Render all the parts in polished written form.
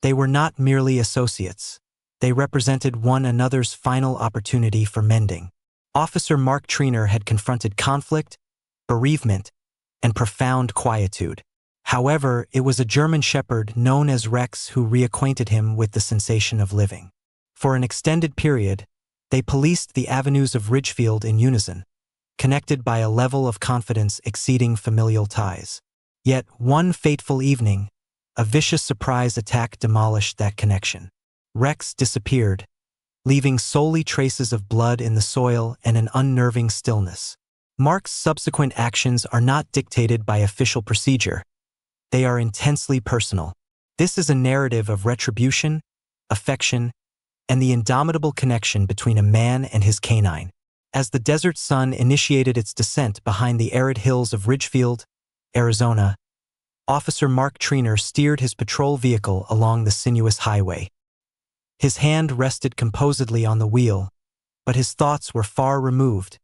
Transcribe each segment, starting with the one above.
They were not merely associates. They represented one another's final opportunity for mending. Officer Mark Trener had confronted conflict, bereavement, and profound quietude. However, it was a German shepherd known as Rex who reacquainted him with the sensation of living. For an extended period, they policed the avenues of Ridgefield in unison, connected by a level of confidence exceeding familial ties. Yet, one fateful evening, a vicious surprise attack demolished that connection. Rex disappeared, leaving solely traces of blood in the soil and an unnerving stillness. Mark's subsequent actions are not dictated by official procedure. They are intensely personal. This is a narrative of retribution, affection, and the indomitable connection between a man and his canine. As the desert sun initiated its descent behind the arid hills of Ridgefield, Arizona, Officer Mark Trener steered his patrol vehicle along the sinuous highway. His hand rested composedly on the wheel, but his thoughts were far removed,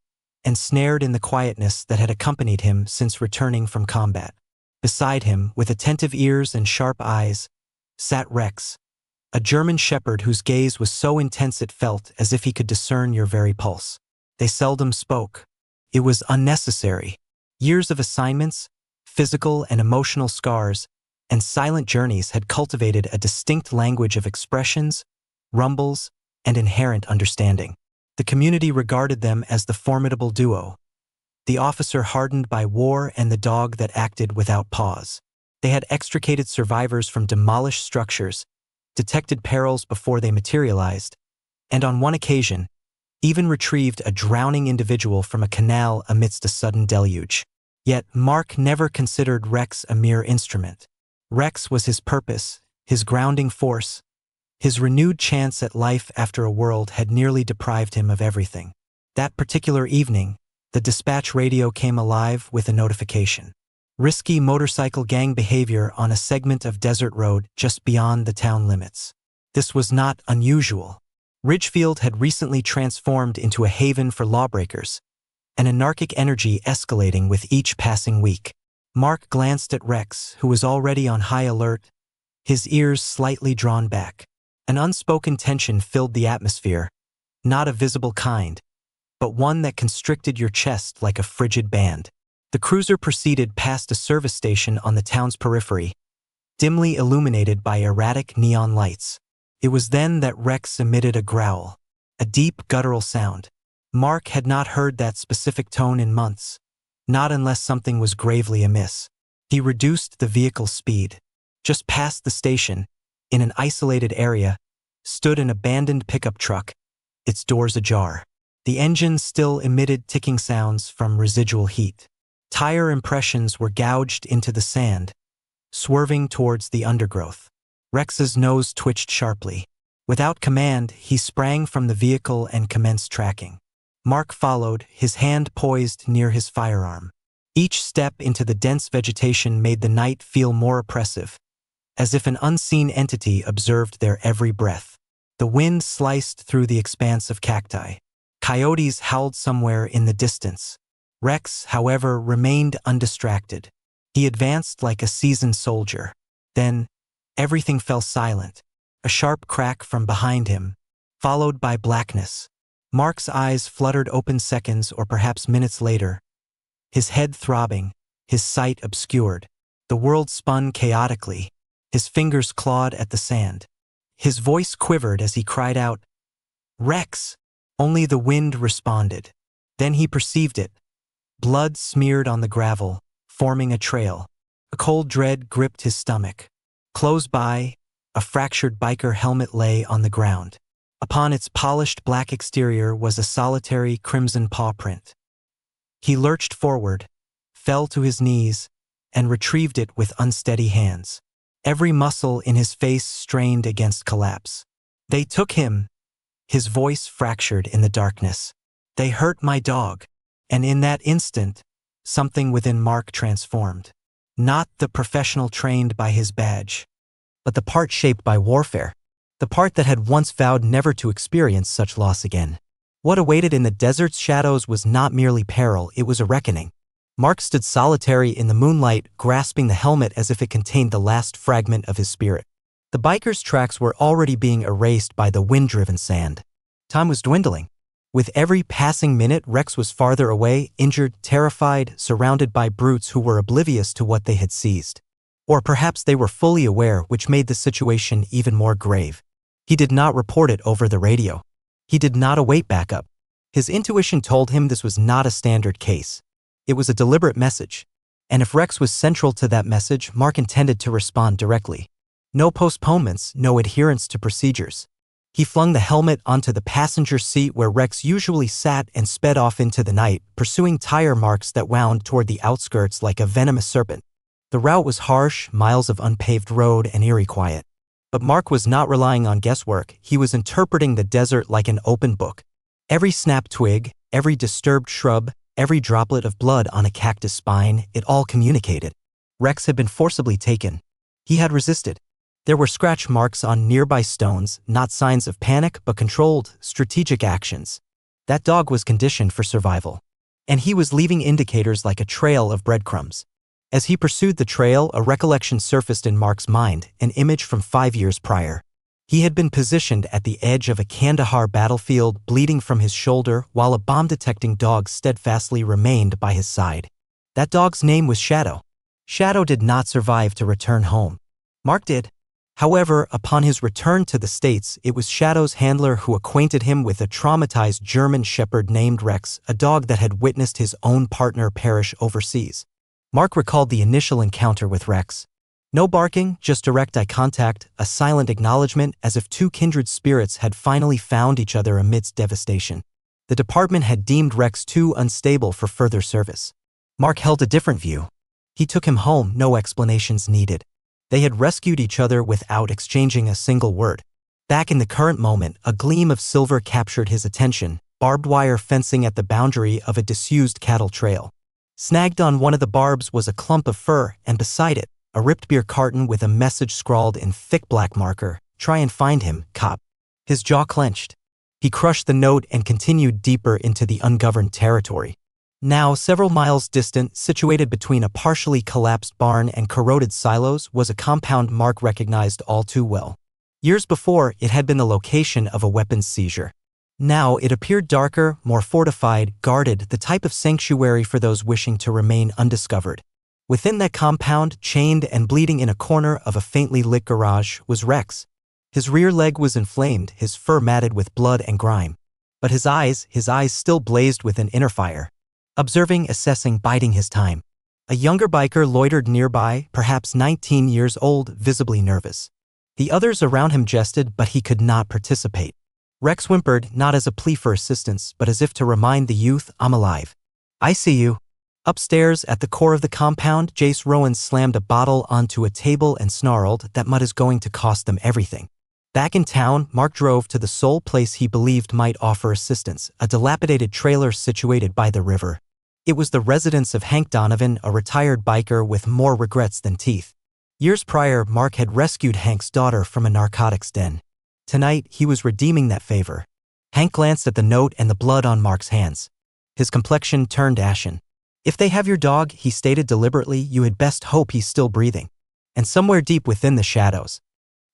ensnared in the quietness that had accompanied him since returning from combat. Beside him, with attentive ears and sharp eyes, sat Rex, a German shepherd whose gaze was so intense it felt as if he could discern your very pulse. They seldom spoke. It was unnecessary. Years of assignments, physical and emotional scars, and silent journeys had cultivated a distinct language of expressions, rumbles, and inherent understanding. The community regarded them as the formidable duo, the officer hardened by war and the dog that acted without pause. They had extricated survivors from demolished structures, detected perils before they materialized, and on one occasion, even retrieved a drowning individual from a canal amidst a sudden deluge. Yet Mark never considered Rex a mere instrument. Rex was his purpose, his grounding force, his renewed chance at life after a world had nearly deprived him of everything. That particular evening, the dispatch radio came alive with a notification. Risky motorcycle gang behavior on a segment of desert road just beyond the town limits. This was not unusual. Ridgefield had recently transformed into a haven for lawbreakers, an anarchic energy escalating with each passing week. Mark glanced at Rex, who was already on high alert, his ears slightly drawn back. An unspoken tension filled the atmosphere, not a visible kind, but one that constricted your chest like a frigid band. The cruiser proceeded past a service station on the town's periphery, dimly illuminated by erratic neon lights. It was then that Rex emitted a growl, a deep guttural sound. Mark had not heard that specific tone in months, not unless something was gravely amiss. He reduced the vehicle's speed. Just past the station, in an isolated area, stood an abandoned pickup truck, its doors ajar. The engine still emitted ticking sounds from residual heat. Tire impressions were gouged into the sand, swerving towards the undergrowth. Rex's nose twitched sharply. Without command, he sprang from the vehicle and commenced tracking. Mark followed, his hand poised near his firearm. Each step into the dense vegetation made the night feel more oppressive, as if an unseen entity observed their every breath. The wind sliced through the expanse of cacti. Coyotes howled somewhere in the distance. Rex, however, remained undistracted. He advanced like a seasoned soldier. Then, everything fell silent. A sharp crack from behind him, followed by blackness. Mark's eyes fluttered open seconds or perhaps minutes later, his head throbbing, his sight obscured. The world spun chaotically. His fingers clawed at the sand. His voice quivered as he cried out, "Rex!" Only the wind responded. Then he perceived it. Blood smeared on the gravel, forming a trail. A cold dread gripped his stomach. Close by, a fractured biker helmet lay on the ground. Upon its polished black exterior was a solitary crimson paw print. He lurched forward, fell to his knees, and retrieved it with unsteady hands. Every muscle in his face strained against collapse. "They took him," his voice fractured in the darkness. "They hurt my dog." And in that instant, something within Mark transformed. Not the professional trained by his badge, but the part shaped by warfare. The part that had once vowed never to experience such loss again. What awaited in the desert's shadows was not merely peril, it was a reckoning. Mark stood solitary in the moonlight, grasping the helmet as if it contained the last fragment of his spirit. The biker's tracks were already being erased by the wind-driven sand. Time was dwindling. With every passing minute, Rex was farther away, injured, terrified, surrounded by brutes who were oblivious to what they had seized. Or perhaps they were fully aware, which made the situation even more grave. He did not report it over the radio. He did not await backup. His intuition told him this was not a standard case. It was a deliberate message. And if Rex was central to that message, Mark intended to respond directly. No postponements, no adherence to procedures. He flung the helmet onto the passenger seat where Rex usually sat and sped off into the night, pursuing tire marks that wound toward the outskirts like a venomous serpent. The route was harsh, miles of unpaved road and eerie quiet. But Mark was not relying on guesswork. He was interpreting the desert like an open book. Every snapped twig, every disturbed shrub, every droplet of blood on a cactus spine, it all communicated. Rex had been forcibly taken. He had resisted. There were scratch marks on nearby stones, not signs of panic but controlled, strategic actions. That dog was conditioned for survival. And he was leaving indicators like a trail of breadcrumbs. As he pursued the trail, a recollection surfaced in Mark's mind, an image from 5 years prior. He had been positioned at the edge of a Kandahar battlefield, bleeding from his shoulder, while a bomb-detecting dog steadfastly remained by his side. That dog's name was Shadow. Shadow did not survive to return home. Mark did. However, upon his return to the States, it was Shadow's handler who acquainted him with a traumatized German shepherd named Rex, a dog that had witnessed his own partner perish overseas. Mark recalled the initial encounter with Rex. No barking, just direct eye contact, a silent acknowledgement as if two kindred spirits had finally found each other amidst devastation. The department had deemed Rex too unstable for further service. Mark held a different view. He took him home, no explanations needed. They had rescued each other without exchanging a single word. Back in the current moment, a gleam of silver captured his attention, barbed wire fencing at the boundary of a disused cattle trail. Snagged on one of the barbs was a clump of fur, and beside it, a ripped beer carton with a message scrawled in thick black marker, "Try and find him, cop." His jaw clenched. He crushed the note and continued deeper into the ungoverned territory. Now, several miles distant, situated between a partially collapsed barn and corroded silos, was a compound Mark recognized all too well. Years before, it had been the location of a weapons seizure. Now, it appeared darker, more fortified, guarded, the type of sanctuary for those wishing to remain undiscovered. Within that compound, chained and bleeding in a corner of a faintly lit garage, was Rex. His rear leg was inflamed, his fur matted with blood and grime. But his eyes still blazed with an inner fire. Observing, assessing, biding his time. A younger biker loitered nearby, perhaps 19 years old, visibly nervous. The others around him jested, but he could not participate. Rex whimpered, not as a plea for assistance, but as if to remind the youth, "I'm alive. I see you." Upstairs, at the core of the compound, Jace Rowan slammed a bottle onto a table and snarled, "That mud is going to cost them everything." Back in town, Mark drove to the sole place he believed might offer assistance, a dilapidated trailer situated by the river. It was the residence of Hank Donovan, a retired biker with more regrets than teeth. Years prior, Mark had rescued Hank's daughter from a narcotics den. Tonight, he was redeeming that favor. Hank glanced at the note and the blood on Mark's hands. His complexion turned ashen. "If they have your dog," he stated deliberately, "you had best hope he's still breathing." And somewhere deep within the shadows,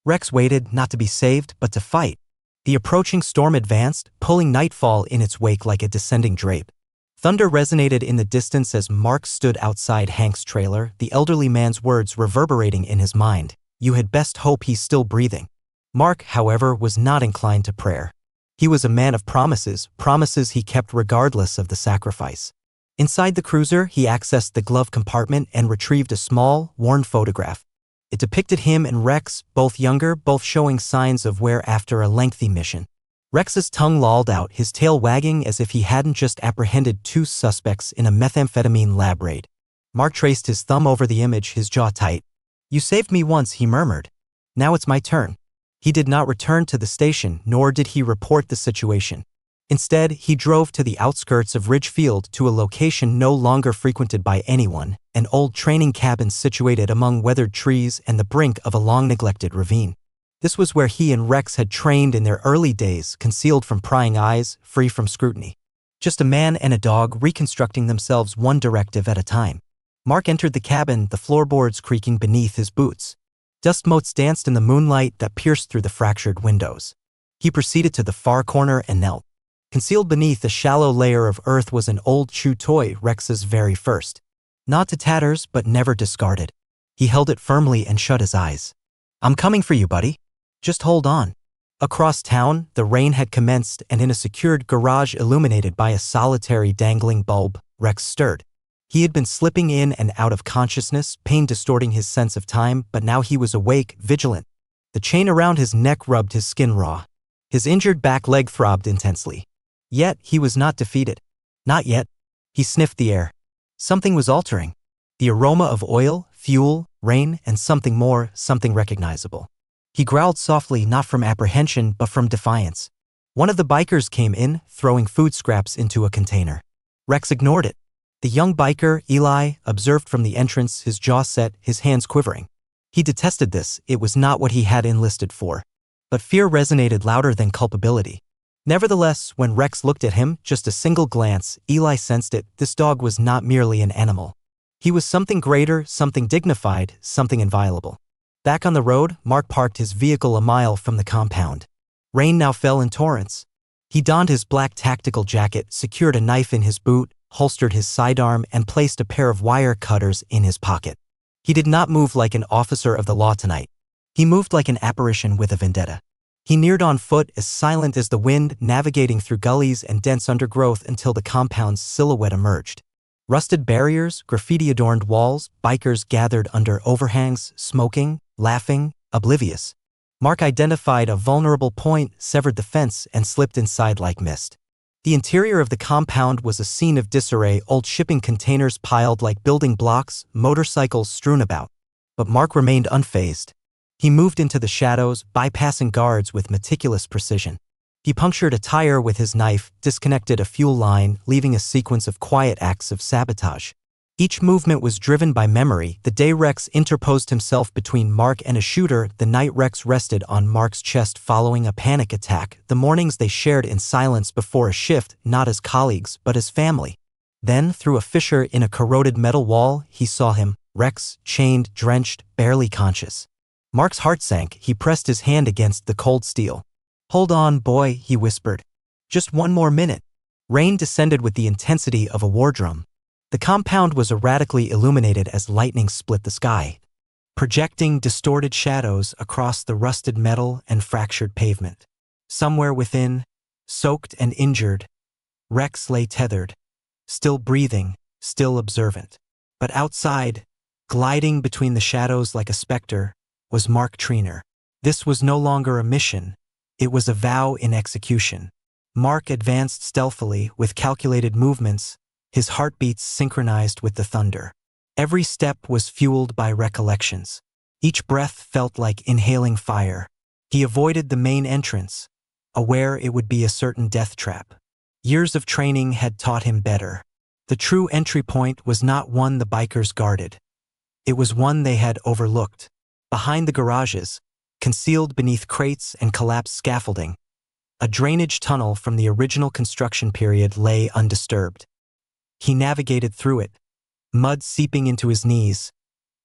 Rex waited, not to be saved, but to fight. The approaching storm advanced, pulling nightfall in its wake like a descending drape. Thunder resonated in the distance as Mark stood outside Hank's trailer, the elderly man's words reverberating in his mind. "You had best hope he's still breathing." Mark, however, was not inclined to prayer. He was a man of promises, promises he kept regardless of the sacrifice. Inside the cruiser, he accessed the glove compartment and retrieved a small, worn photograph. It depicted him and Rex, both younger, both showing signs of wear after a lengthy mission. Rex's tongue lolled out, his tail wagging as if he hadn't just apprehended 2 suspects in a methamphetamine lab raid. Mark traced his thumb over the image, his jaw tight. "You saved me once," he murmured. "Now it's my turn." He did not return to the station, nor did he report the situation. Instead, he drove to the outskirts of Ridge Field to a location no longer frequented by anyone, an old training cabin situated among weathered trees and the brink of a long-neglected ravine. This was where he and Rex had trained in their early days, concealed from prying eyes, free from scrutiny. Just a man and a dog reconstructing themselves one directive at a time. Mark entered the cabin, the floorboards creaking beneath his boots. Dust motes danced in the moonlight that pierced through the fractured windows. He proceeded to the far corner and knelt. Concealed beneath a shallow layer of earth was an old chew toy, Rex's very first. Not to tatters, but never discarded. He held it firmly and shut his eyes. "I'm coming for you, buddy. Just hold on." Across town, the rain had commenced, and in a secured garage illuminated by a solitary dangling bulb, Rex stirred. He had been slipping in and out of consciousness, pain distorting his sense of time, but now he was awake, vigilant. The chain around his neck rubbed his skin raw. His injured back leg throbbed intensely. Yet he was not defeated. Not yet. He sniffed the air. Something was altering. The aroma of oil, fuel, rain, and something more, something recognizable. He growled softly, not from apprehension, but from defiance. One of the bikers came in, throwing food scraps into a container. Rex ignored it. The young biker, Eli, observed from the entrance, his jaw set, his hands quivering. He detested this. It was not what he had enlisted for. But fear resonated louder than culpability. Nevertheless, when Rex looked at him, just a single glance, Eli sensed it. This dog was not merely an animal. He was something greater, something dignified, something inviolable. Back on the road, Mark parked his vehicle a mile from the compound. Rain now fell in torrents. He donned his black tactical jacket, secured a knife in his boot, holstered his sidearm, and placed a pair of wire cutters in his pocket. He did not move like an officer of the law tonight. He moved like an apparition with a vendetta. He neared on foot, as silent as the wind, navigating through gullies and dense undergrowth until the compound's silhouette emerged. Rusted barriers, graffiti-adorned walls, bikers gathered under overhangs, smoking, laughing, oblivious. Mark identified a vulnerable point, severed the fence, and slipped inside like mist. The interior of the compound was a scene of disarray, old shipping containers piled like building blocks, motorcycles strewn about. But Mark remained unfazed. He moved into the shadows, bypassing guards with meticulous precision. He punctured a tire with his knife, disconnected a fuel line, leaving a sequence of quiet acts of sabotage. Each movement was driven by memory. The day Rex interposed himself between Mark and a shooter, the night Rex rested on Mark's chest following a panic attack, the mornings they shared in silence before a shift, not as colleagues, but as family. Then, through a fissure in a corroded metal wall, he saw him, Rex, chained, drenched, barely conscious. Mark's heart sank. He pressed his hand against the cold steel. "Hold on, boy," he whispered. "Just one more minute." Rain descended with the intensity of a war drum. The compound was erratically illuminated as lightning split the sky, projecting distorted shadows across the rusted metal and fractured pavement. Somewhere within, soaked and injured, Rex lay tethered, still breathing, still observant. But outside, gliding between the shadows like a specter, was Mark Trener. This was no longer a mission. It was a vow in execution. Mark advanced stealthily, with calculated movements, his heartbeats synchronized with the thunder. Every step was fueled by recollections. Each breath felt like inhaling fire. He avoided the main entrance, aware it would be a certain death trap. Years of training had taught him better. The true entry point was not one the bikers guarded. It was one they had overlooked. Behind the garages, concealed beneath crates and collapsed scaffolding, a drainage tunnel from the original construction period lay undisturbed. He navigated through it, mud seeping into his knees,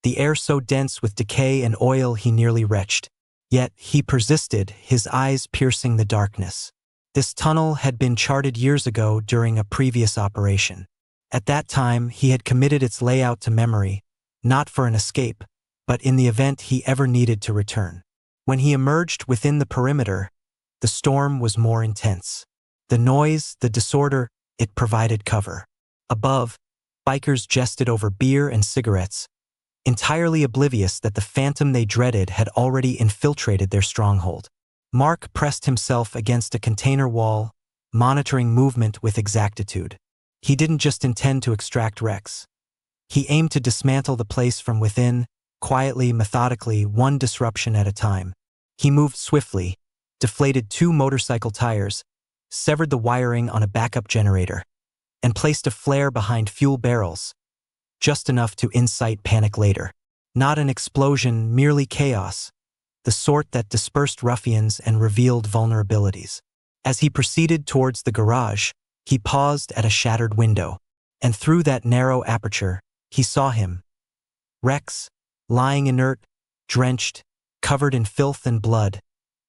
the air so dense with decay and oil he nearly retched. Yet he persisted, his eyes piercing the darkness. This tunnel had been charted years ago during a previous operation. At that time, he had committed its layout to memory, not for an escape, but in the event he ever needed to return. When he emerged within the perimeter, the storm was more intense. The noise, the disorder, it provided cover. Above, bikers jested over beer and cigarettes, entirely oblivious that the phantom they dreaded had already infiltrated their stronghold. Mark pressed himself against a container wall, monitoring movement with exactitude. He didn't just intend to extract Rex. He aimed to dismantle the place from within, quietly, methodically, one disruption at a time. He moved swiftly, deflated 2 motorcycle tires, severed the wiring on a backup generator, and placed a flare behind fuel barrels, just enough to incite panic later. Not an explosion, merely chaos, the sort that dispersed ruffians and revealed vulnerabilities. As he proceeded towards the garage, he paused at a shattered window, and through that narrow aperture, he saw him. Rex, lying inert, drenched, covered in filth and blood,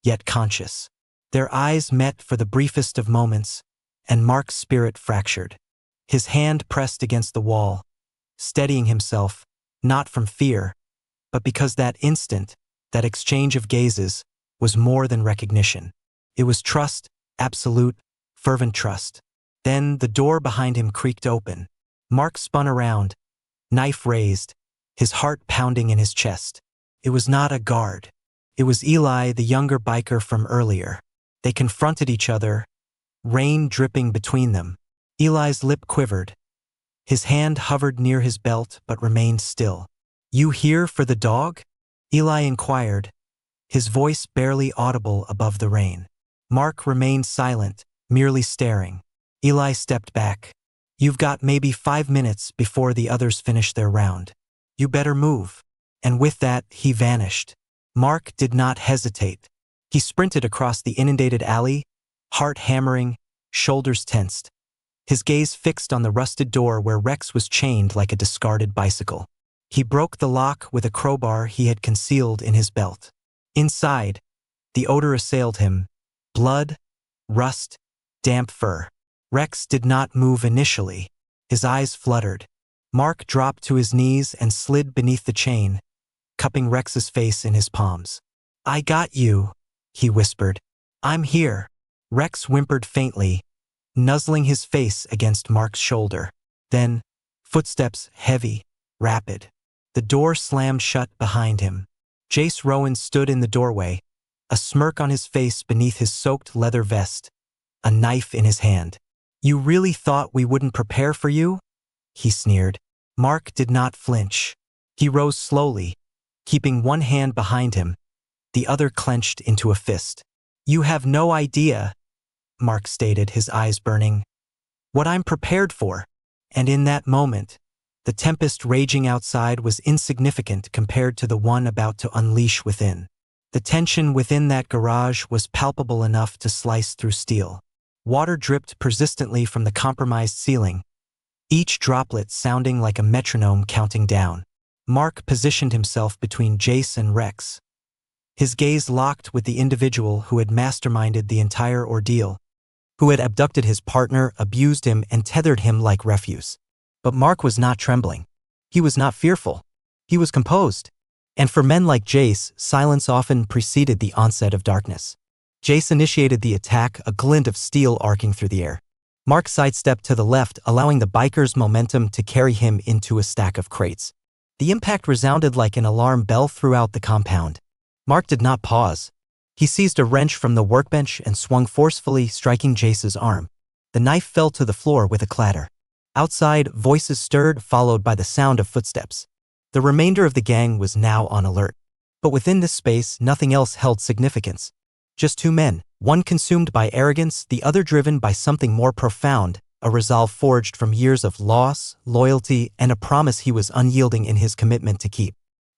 yet conscious. Their eyes met for the briefest of moments, and Mark's spirit fractured. His hand pressed against the wall, steadying himself, not from fear, but because that instant, that exchange of gazes, was more than recognition. It was trust, absolute, fervent trust. Then the door behind him creaked open. Mark spun around, knife raised, his heart pounding in his chest. It was not a guard. It was Eli, the younger biker from earlier. They confronted each other, rain dripping between them. Eli's lip quivered. His hand hovered near his belt but remained still. "You here for the dog?" Eli inquired, his voice barely audible above the rain. Mark remained silent, merely staring. Eli stepped back. "You've got maybe 5 minutes before the others finish their round. You better move." And with that, he vanished. Mark did not hesitate. He sprinted across the inundated alley, heart hammering, shoulders tensed. His gaze fixed on the rusted door where Rex was chained like a discarded bicycle. He broke the lock with a crowbar he had concealed in his belt. Inside, the odor assailed him: blood, rust, damp fur. Rex did not move initially. His eyes fluttered. Mark dropped to his knees and slid beneath the chain, cupping Rex's face in his palms. "I got you," he whispered. "I'm here." Rex whimpered faintly, nuzzling his face against Mark's shoulder. Then, footsteps heavy, rapid. The door slammed shut behind him. Jace Rowan stood in the doorway, a smirk on his face beneath his soaked leather vest, a knife in his hand. "You really thought we wouldn't prepare for you?" he sneered. Mark did not flinch. He rose slowly, keeping one hand behind him, the other clenched into a fist. "You have no idea," Mark stated, his eyes burning, "what I'm prepared for." And in that moment, the tempest raging outside was insignificant compared to the one about to unleash within. The tension within that garage was palpable enough to slice through steel. Water dripped persistently from the compromised ceiling, each droplet sounding like a metronome counting down. Mark positioned himself between Jace and Rex, his gaze locked with the individual who had masterminded the entire ordeal, who had abducted his partner, abused him, and tethered him like refuse. But Mark was not trembling. He was not fearful. He was composed. And for men like Jace, silence often preceded the onset of darkness. Jace initiated the attack, a glint of steel arcing through the air. Mark sidestepped to the left, allowing the biker's momentum to carry him into a stack of crates. The impact resounded like an alarm bell throughout the compound. Mark did not pause. He seized a wrench from the workbench and swung forcefully, striking Jace's arm. The knife fell to the floor with a clatter. Outside, voices stirred, followed by the sound of footsteps. The remainder of the gang was now on alert. But within this space, nothing else held significance. Just two men, one consumed by arrogance, the other driven by something more profound, a resolve forged from years of loss, loyalty, and a promise he was unyielding in his commitment to keep.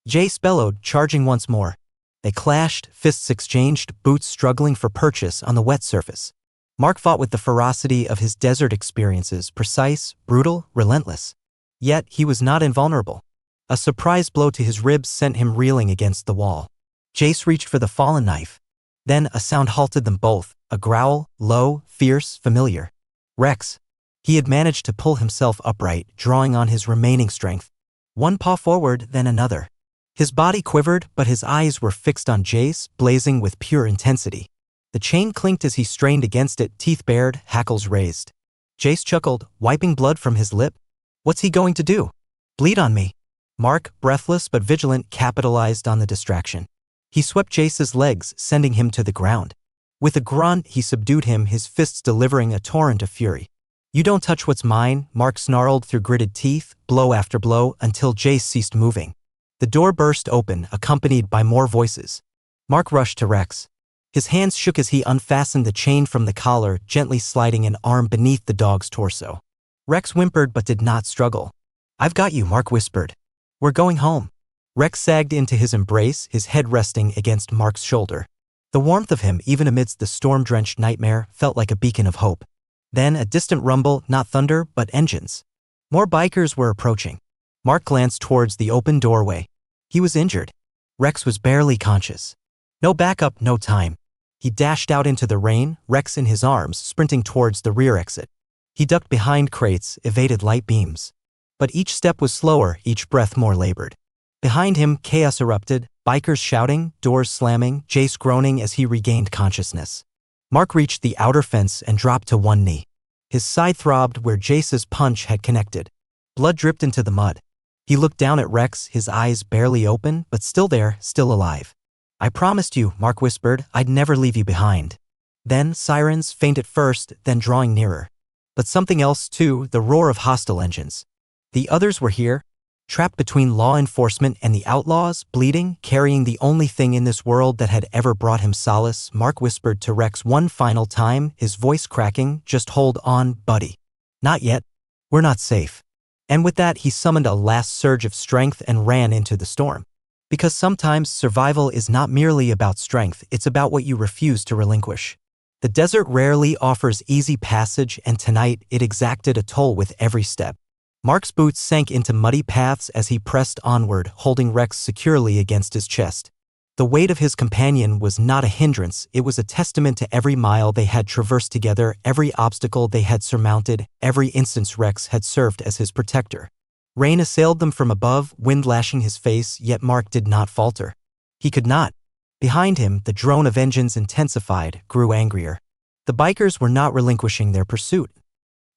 Jace bellowed, charging once more. They clashed, fists exchanged, boots struggling for purchase on the wet surface. Mark fought with the ferocity of his desert experiences, precise, brutal, relentless. Yet he was not invulnerable. A surprise blow to his ribs sent him reeling against the wall. Jace reached for the fallen knife. Then a sound halted them both, a growl, low, fierce, familiar. Rex. He had managed to pull himself upright, drawing on his remaining strength. One paw forward, then another. His body quivered, but his eyes were fixed on Jace, blazing with pure intensity. The chain clinked as he strained against it, teeth bared, hackles raised. Jace chuckled, wiping blood from his lip. "What's he going to do? Bleed on me?" Mark, breathless but vigilant, capitalized on the distraction. He swept Jace's legs, sending him to the ground. With a grunt, he subdued him, his fists delivering a torrent of fury. "You don't touch what's mine," Mark snarled through gritted teeth, blow after blow, until Jace ceased moving. The door burst open, accompanied by more voices. Mark rushed to Rex. His hands shook as he unfastened the chain from the collar, gently sliding an arm beneath the dog's torso. Rex whimpered but did not struggle. "I've got you," Mark whispered. "We're going home." Rex sagged into his embrace, his head resting against Mark's shoulder. The warmth of him, even amidst the storm-drenched nightmare, felt like a beacon of hope. Then a distant rumble, not thunder, but engines. More bikers were approaching. Mark glanced towards the open doorway. He was injured. Rex was barely conscious. No backup, no time. He dashed out into the rain, Rex in his arms, sprinting towards the rear exit. He ducked behind crates, evaded light beams. But each step was slower, each breath more labored. Behind him, chaos erupted, bikers shouting, doors slamming, Jace groaning as he regained consciousness. Mark reached the outer fence and dropped to one knee. His side throbbed where Jace's punch had connected. Blood dripped into the mud. He looked down at Rex, his eyes barely open, but still there, still alive. "I promised you," Mark whispered, "I'd never leave you behind." Then sirens, faint at first, then drawing nearer. But something else too, the roar of hostile engines. The others were here, trapped between law enforcement and the outlaws, bleeding, carrying the only thing in this world that had ever brought him solace. Mark whispered to Rex one final time, his voice cracking, "Just hold on, buddy. Not yet. We're not safe." And with that, he summoned a last surge of strength and ran into the storm. Because sometimes survival is not merely about strength, it's about what you refuse to relinquish. The desert rarely offers easy passage, and tonight it exacted a toll with every step. Mark's boots sank into muddy paths as he pressed onward, holding Rex securely against his chest. The weight of his companion was not a hindrance, it was a testament to every mile they had traversed together, every obstacle they had surmounted, every instance Rex had served as his protector. Rain assailed them from above, wind lashing his face, yet Mark did not falter. He could not. Behind him, the drone of engines intensified, grew angrier. The bikers were not relinquishing their pursuit.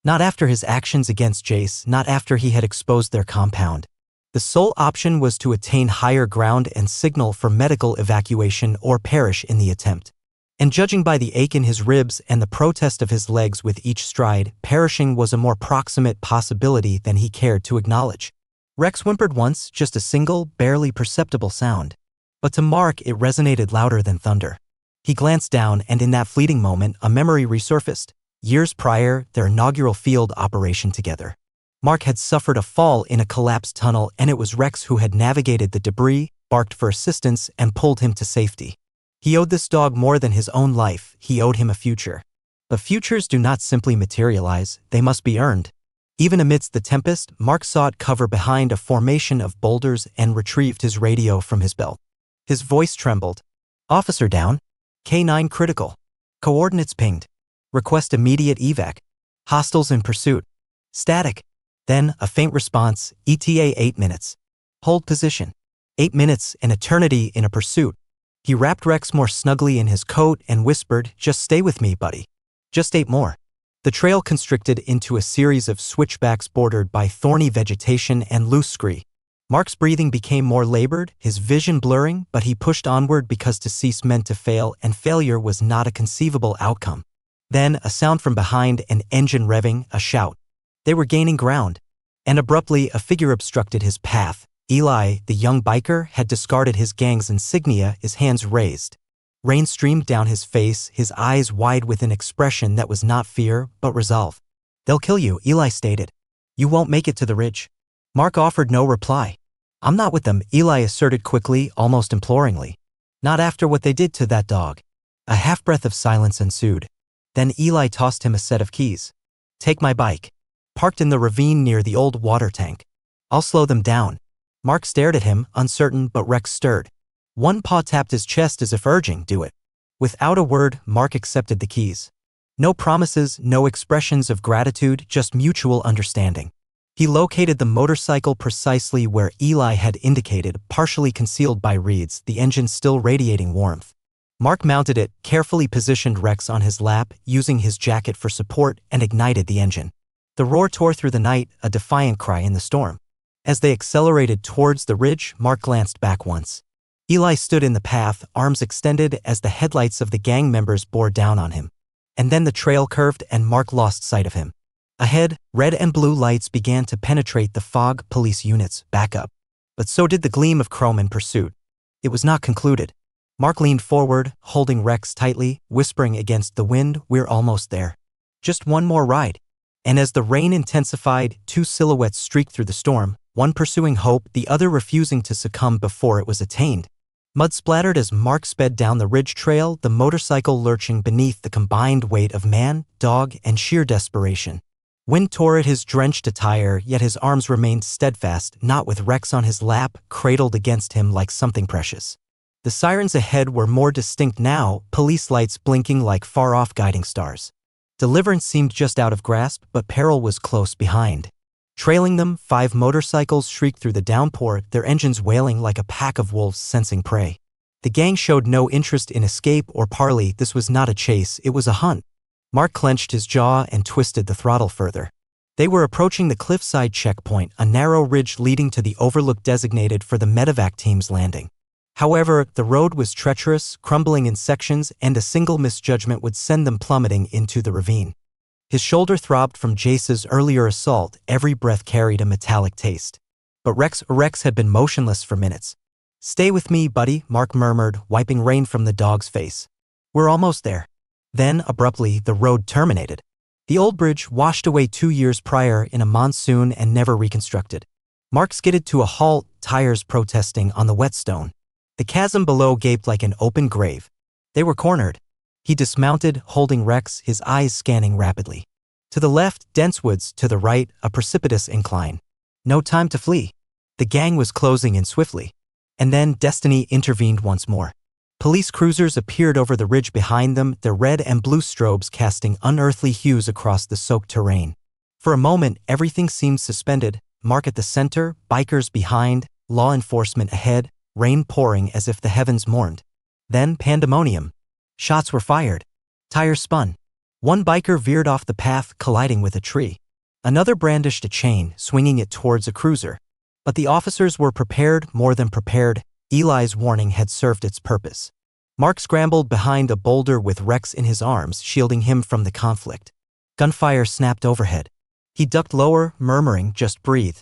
Not after his actions against Jace, not after he had exposed their compound. The sole option was to attain higher ground and signal for medical evacuation or perish in the attempt. And judging by the ache in his ribs and the protest of his legs with each stride, perishing was a more proximate possibility than he cared to acknowledge. Rex whimpered once, just a single, barely perceptible sound. But to Mark it resonated louder than thunder. He glanced down, and in that fleeting moment, a memory resurfaced. Years prior, their inaugural field operation together. Mark had suffered a fall in a collapsed tunnel, and it was Rex who had navigated the debris, barked for assistance, and pulled him to safety. He owed this dog more than his own life, he owed him a future. But futures do not simply materialize, they must be earned. Even amidst the tempest, Mark sought cover behind a formation of boulders and retrieved his radio from his belt. His voice trembled. "Officer down. K9 critical. Coordinates pinged. Request immediate evac. Hostiles in pursuit. Static." Then, a faint response, ETA 8 minutes. Hold position. 8 minutes, an eternity in a pursuit. He wrapped Rex more snugly in his coat and whispered, "Just stay with me, buddy. Just 8 more." The trail constricted into a series of switchbacks bordered by thorny vegetation and loose scree. Mark's breathing became more labored, his vision blurring, but he pushed onward because to cease meant to fail, and failure was not a conceivable outcome. Then, a sound from behind, an engine revving, a shout. They were gaining ground. And abruptly, a figure obstructed his path. Eli, the young biker, had discarded his gang's insignia, his hands raised. Rain streamed down his face, his eyes wide with an expression that was not fear, but resolve. "They'll kill you," Eli stated. "You won't make it to the ridge." Mark offered no reply. "I'm not with them," Eli asserted quickly, almost imploringly. "Not after what they did to that dog." A half-breath of silence ensued. Then Eli tossed him a set of keys. "Take my bike. Parked in the ravine near the old water tank. I'll slow them down." Mark stared at him, uncertain, but Rex stirred. One paw tapped his chest as if urging, "Do it." Without a word, Mark accepted the keys. No promises, no expressions of gratitude, just mutual understanding. He located the motorcycle precisely where Eli had indicated, partially concealed by reeds, the engine still radiating warmth. Mark mounted it, carefully positioned Rex on his lap, using his jacket for support, and ignited the engine. The roar tore through the night, a defiant cry in the storm. As they accelerated towards the ridge, Mark glanced back once. Eli stood in the path, arms extended as the headlights of the gang members bore down on him. And then the trail curved and Mark lost sight of him. Ahead, red and blue lights began to penetrate the fog. Police units, back up. But so did the gleam of chrome in pursuit. It was not concluded. Mark leaned forward, holding Rex tightly, whispering against the wind, "We're almost there. Just one more ride." And as the rain intensified, two silhouettes streaked through the storm, one pursuing hope, the other refusing to succumb before it was attained. Mud splattered as Mark sped down the ridge trail, the motorcycle lurching beneath the combined weight of man, dog, and sheer desperation. Wind tore at his drenched attire, yet his arms remained steadfast, not with Rex on his lap, cradled against him like something precious. The sirens ahead were more distinct now, police lights blinking like far-off guiding stars. Deliverance seemed just out of grasp, but peril was close behind. Trailing them, 5 motorcycles shrieked through the downpour, their engines wailing like a pack of wolves sensing prey. The gang showed no interest in escape or parley. This was not a chase, it was a hunt. Mark clenched his jaw and twisted the throttle further. They were approaching the cliffside checkpoint, a narrow ridge leading to the overlook designated for the medevac team's landing. However, the road was treacherous, crumbling in sections, and a single misjudgment would send them plummeting into the ravine. His shoulder throbbed from Jace's earlier assault, every breath carried a metallic taste. But Rex had been motionless for minutes. "Stay with me, buddy," Mark murmured, wiping rain from the dog's face. "We're almost there." Then, abruptly, the road terminated. The old bridge, washed away 2 years prior in a monsoon and never reconstructed. Mark skidded to a halt, tires protesting on the whetstone. The chasm below gaped like an open grave. They were cornered. He dismounted, holding Rex, his eyes scanning rapidly. To the left, dense woods, to the right, a precipitous incline. No time to flee. The gang was closing in swiftly. And then destiny intervened once more. Police cruisers appeared over the ridge behind them, their red and blue strobes casting unearthly hues across the soaked terrain. For a moment, everything seemed suspended. Mark at the center, bikers behind, law enforcement ahead, rain pouring as if the heavens mourned. Then pandemonium. Shots were fired. Tires spun. One biker veered off the path, colliding with a tree. Another brandished a chain, swinging it towards a cruiser. But the officers were prepared, more than prepared. Eli's warning had served its purpose. Mark scrambled behind a boulder with Rex in his arms, shielding him from the conflict. Gunfire snapped overhead. He ducked lower, murmuring, "Just breathe.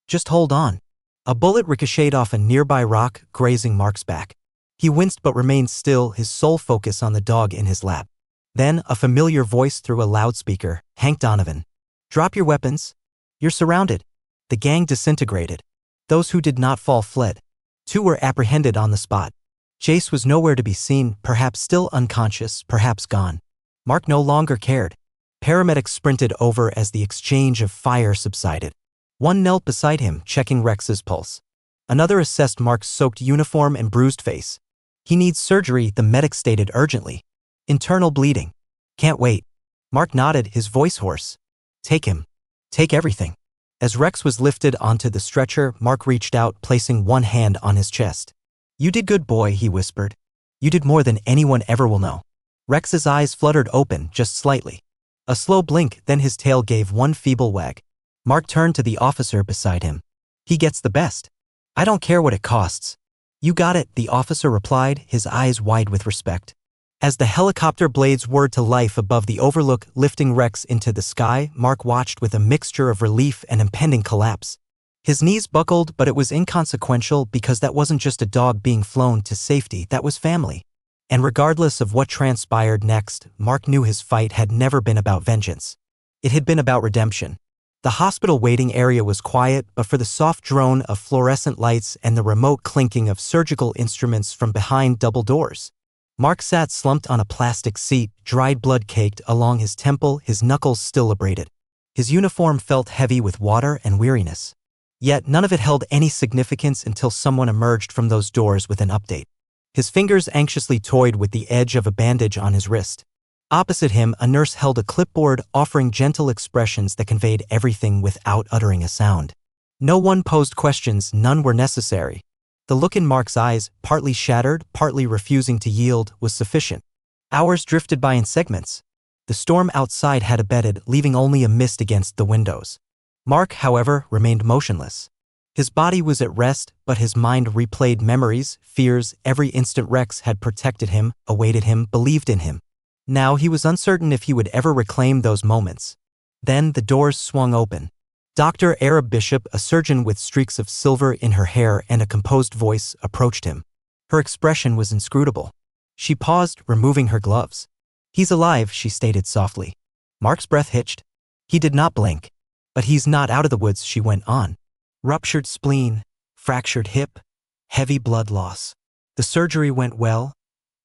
Just hold on." A bullet ricocheted off a nearby rock, grazing Mark's back. He winced but remained still, his sole focus on the dog in his lap. Then, a familiar voice through a loudspeaker, "Hank Donovan. Drop your weapons. You're surrounded." The gang disintegrated. Those who did not fall fled. 2 were apprehended on the spot. Jace was nowhere to be seen, perhaps still unconscious, perhaps gone. Mark no longer cared. Paramedics sprinted over as the exchange of fire subsided. One knelt beside him, checking Rex's pulse. Another assessed Mark's soaked uniform and bruised face. "He needs surgery," the medic stated urgently. "Internal bleeding. Can't wait." Mark nodded, his voice hoarse. "Take him. Take everything." As Rex was lifted onto the stretcher, Mark reached out, placing one hand on his chest. "You did good, boy," he whispered. "You did more than anyone ever will know." Rex's eyes fluttered open, just slightly. A slow blink, then his tail gave one feeble wag. Mark turned to the officer beside him. "He gets the best. I don't care what it costs." "You got it," the officer replied, his eyes wide with respect. As the helicopter blades whirred to life above the overlook, lifting Rex into the sky, Mark watched with a mixture of relief and impending collapse. His knees buckled, but it was inconsequential because that wasn't just a dog being flown to safety, that was family. And regardless of what transpired next, Mark knew his fight had never been about vengeance. It had been about redemption. The hospital waiting area was quiet, but for the soft drone of fluorescent lights and the remote clinking of surgical instruments from behind double doors. Mark sat slumped on a plastic seat, dried blood caked along his temple, his knuckles still abraded. His uniform felt heavy with water and weariness. Yet none of it held any significance until someone emerged from those doors with an update. His fingers anxiously toyed with the edge of a bandage on his wrist. Opposite him, a nurse held a clipboard, offering gentle expressions that conveyed everything without uttering a sound. No one posed questions, none were necessary. The look in Mark's eyes, partly shattered, partly refusing to yield, was sufficient. Hours drifted by in segments. The storm outside had abated, leaving only a mist against the windows. Mark, however, remained motionless. His body was at rest, but his mind replayed memories, fears. Every instant Rex had protected him, awaited him, believed in him. Now he was uncertain if he would ever reclaim those moments. Then the doors swung open. Dr. Arab Bishop, a surgeon with streaks of silver in her hair and a composed voice, approached him. Her expression was inscrutable. She paused, removing her gloves. "He's alive," she stated softly. Mark's breath hitched. He did not blink. "But he's not out of the woods," she went on. "Ruptured spleen, fractured hip, heavy blood loss. The surgery went well,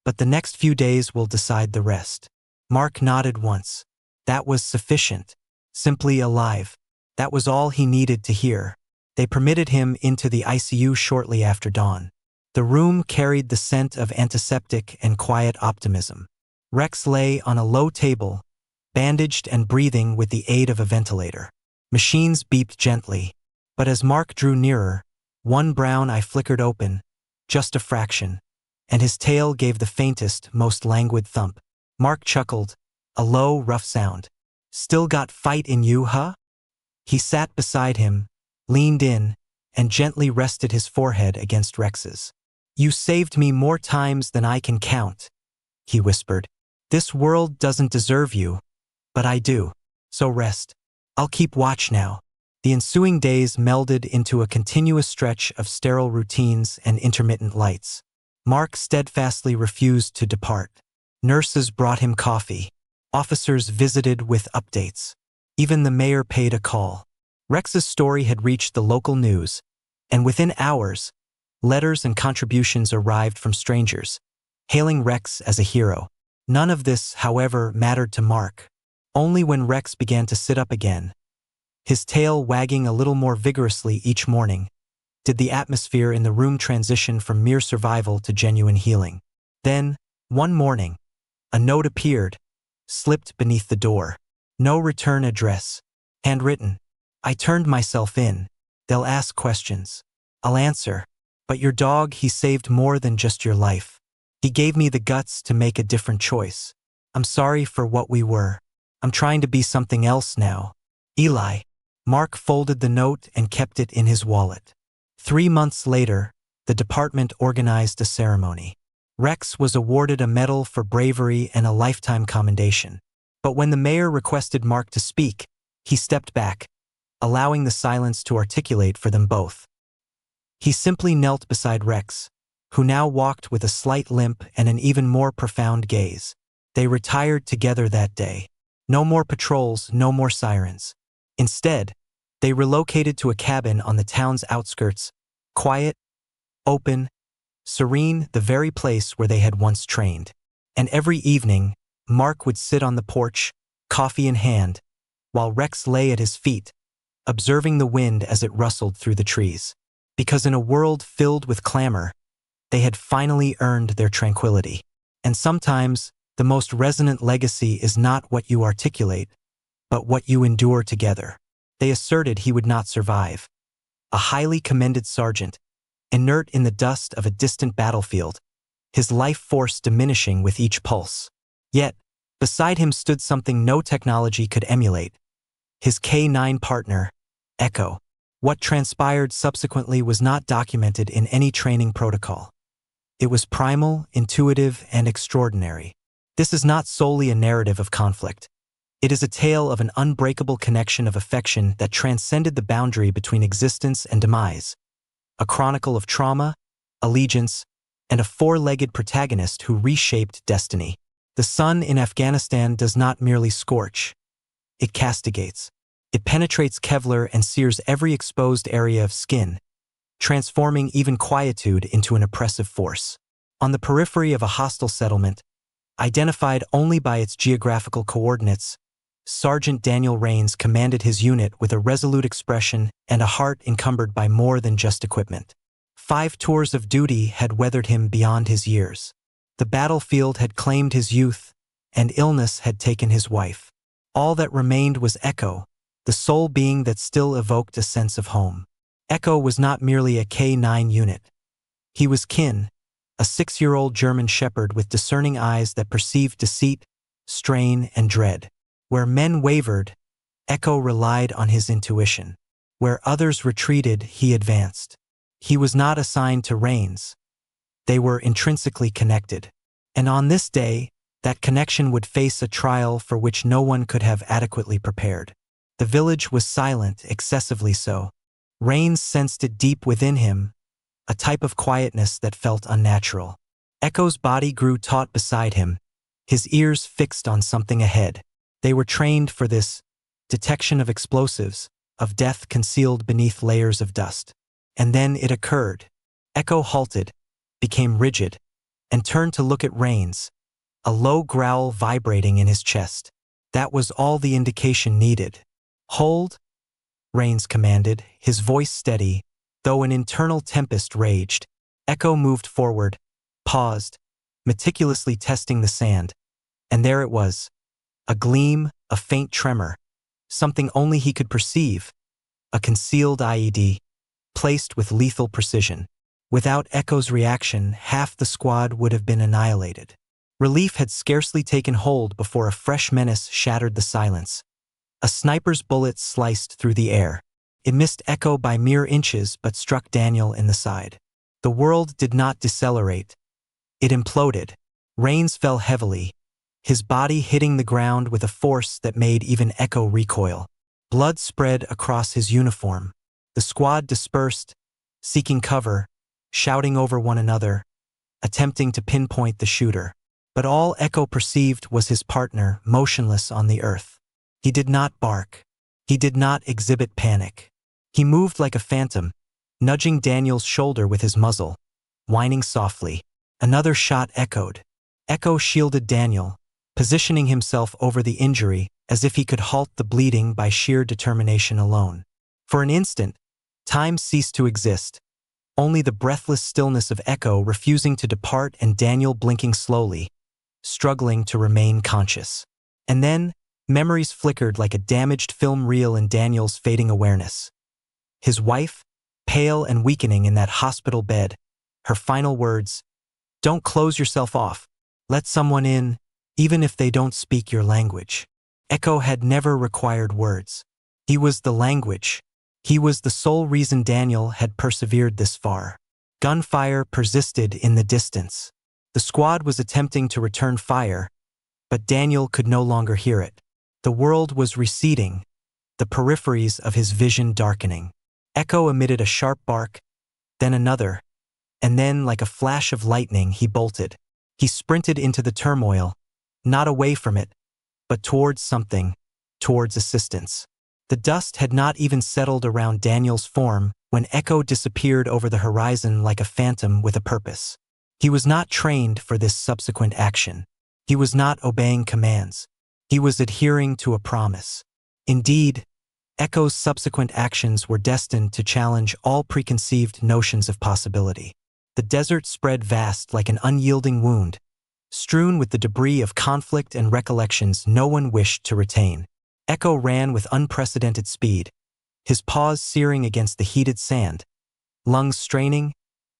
but the next few days will decide the rest." Mark nodded once. That was sufficient. simply alive. That was all he needed to hear. They permitted him into the ICU shortly after dawn. The room carried the scent of antiseptic and quiet optimism. Rex lay on a low table, bandaged and breathing with the aid of a ventilator. Machines beeped gently, but as Mark drew nearer, one brown eye flickered open, just a fraction, and his tail gave the faintest, most languid thump. Mark chuckled, a low, rough sound. "Still got fight in you, huh?" He sat beside him, leaned in, and gently rested his forehead against Rex's. "You saved me more times than I can count," he whispered. "This world doesn't deserve you, but I do. So rest. I'll keep watch now." The ensuing days melded into a continuous stretch of sterile routines and intermittent lights. Mark steadfastly refused to depart. Nurses brought him coffee. Officers visited with updates. Even the mayor paid a call. Rex's story had reached the local news, and within hours, letters and contributions arrived from strangers, hailing Rex as a hero. None of this, however, mattered to Mark. Only when Rex began to sit up again, his tail wagging a little more vigorously each morning, did the atmosphere in the room transition from mere survival to genuine healing. Then, one morning, a note appeared, slipped beneath the door. No return address. Handwritten. "I turned myself in. They'll ask questions. I'll answer. But your dog, he saved more than just your life. He gave me the guts to make a different choice. I'm sorry for what we were. I'm trying to be something else now. Eli." Mark folded the note and kept it in his wallet. 3 months later, the department organized a ceremony. Rex was awarded a medal for bravery and a lifetime commendation. But when the mayor requested Mark to speak, he stepped back, allowing the silence to articulate for them both. He simply knelt beside Rex, who now walked with a slight limp and an even more profound gaze. They retired together that day. No more patrols, no more sirens. Instead, they relocated to a cabin on the town's outskirts, quiet, open, serene, the very place where they had once trained. And every evening, Mark would sit on the porch, coffee in hand, while Rex lay at his feet, observing the wind as it rustled through the trees. Because in a world filled with clamor, they had finally earned their tranquility. And sometimes, the most resonant legacy is not what you articulate, but what you endure together. They asserted he would not survive. A highly commended sergeant, inert in the dust of a distant battlefield, his life force diminishing with each pulse. Yet, beside him stood something no technology could emulate: his K9 partner, Echo. What transpired subsequently was not documented in any training protocol. It was primal, intuitive, and extraordinary. This is not solely a narrative of conflict. It is a tale of an unbreakable connection of affection that transcended the boundary between existence and demise. A chronicle of trauma, allegiance, and a four-legged protagonist who reshaped destiny. The sun in Afghanistan does not merely scorch. It castigates. It penetrates Kevlar and sears every exposed area of skin, transforming even quietude into an oppressive force. On the periphery of a hostile settlement, identified only by its geographical coordinates, Sergeant Daniel Rains commanded his unit with a resolute expression and a heart encumbered by more than just equipment. 5 tours of duty had weathered him beyond his years. The battlefield had claimed his youth, and illness had taken his wife. All that remained was Echo, the sole being that still evoked a sense of home. Echo was not merely a K9 unit. He was kin, a 6-year-old German shepherd with discerning eyes that perceived deceit, strain, and dread. Where men wavered, Echo relied on his intuition. Where others retreated, he advanced. He was not assigned to Rains. They were intrinsically connected. And on this day, that connection would face a trial for which no one could have adequately prepared. The village was silent, excessively so. Rains sensed it deep within him, a type of quietness that felt unnatural. Echo's body grew taut beside him, his ears fixed on something ahead. They were trained for this: detection of explosives, of death concealed beneath layers of dust. And then it occurred. Echo halted, became rigid, and turned to look at Rains, a low growl vibrating in his chest. That was all the indication needed. "Hold," Rains commanded, his voice steady, though an internal tempest raged. Echo moved forward, paused, meticulously testing the sand, and there it was. A gleam, a faint tremor, something only he could perceive, a concealed IED, placed with lethal precision. Without Echo's reaction, half the squad would have been annihilated. Relief had scarcely taken hold before a fresh menace shattered the silence. A sniper's bullet sliced through the air. It missed Echo by mere inches but struck Daniel in the side. The world did not decelerate. It imploded. Rains fell heavily, his body hitting the ground with a force that made even Echo recoil. Blood spread across his uniform. The squad dispersed, seeking cover, shouting over one another, attempting to pinpoint the shooter. But all Echo perceived was his partner, motionless on the earth. He did not bark. He did not exhibit panic. He moved like a phantom, nudging Daniel's shoulder with his muzzle, whining softly. Another shot echoed. Echo shielded Daniel, positioning himself over the injury as if he could halt the bleeding by sheer determination alone. For an instant, time ceased to exist. Only the breathless stillness of Echo refusing to depart and Daniel blinking slowly, struggling to remain conscious. And then, memories flickered like a damaged film reel in Daniel's fading awareness. His wife, pale and weakening in that hospital bed, her final words, "Don't close yourself off. Let someone in, even if they don't speak your language." Echo had never required words. He was the language. He was the sole reason Daniel had persevered this far. Gunfire persisted in the distance. The squad was attempting to return fire, but Daniel could no longer hear it. The world was receding, the peripheries of his vision darkening. Echo emitted a sharp bark, then another, and then, like a flash of lightning, he bolted. He sprinted into the turmoil, not away from it, but towards something, towards assistance. The dust had not even settled around Daniel's form when Echo disappeared over the horizon like a phantom with a purpose. He was not trained for this subsequent action. He was not obeying commands. He was adhering to a promise. Indeed, Echo's subsequent actions were destined to challenge all preconceived notions of possibility. The desert spread vast like an unyielding wound, strewn with the debris of conflict and recollections no one wished to retain. Echo ran with unprecedented speed, his paws searing against the heated sand, lungs straining,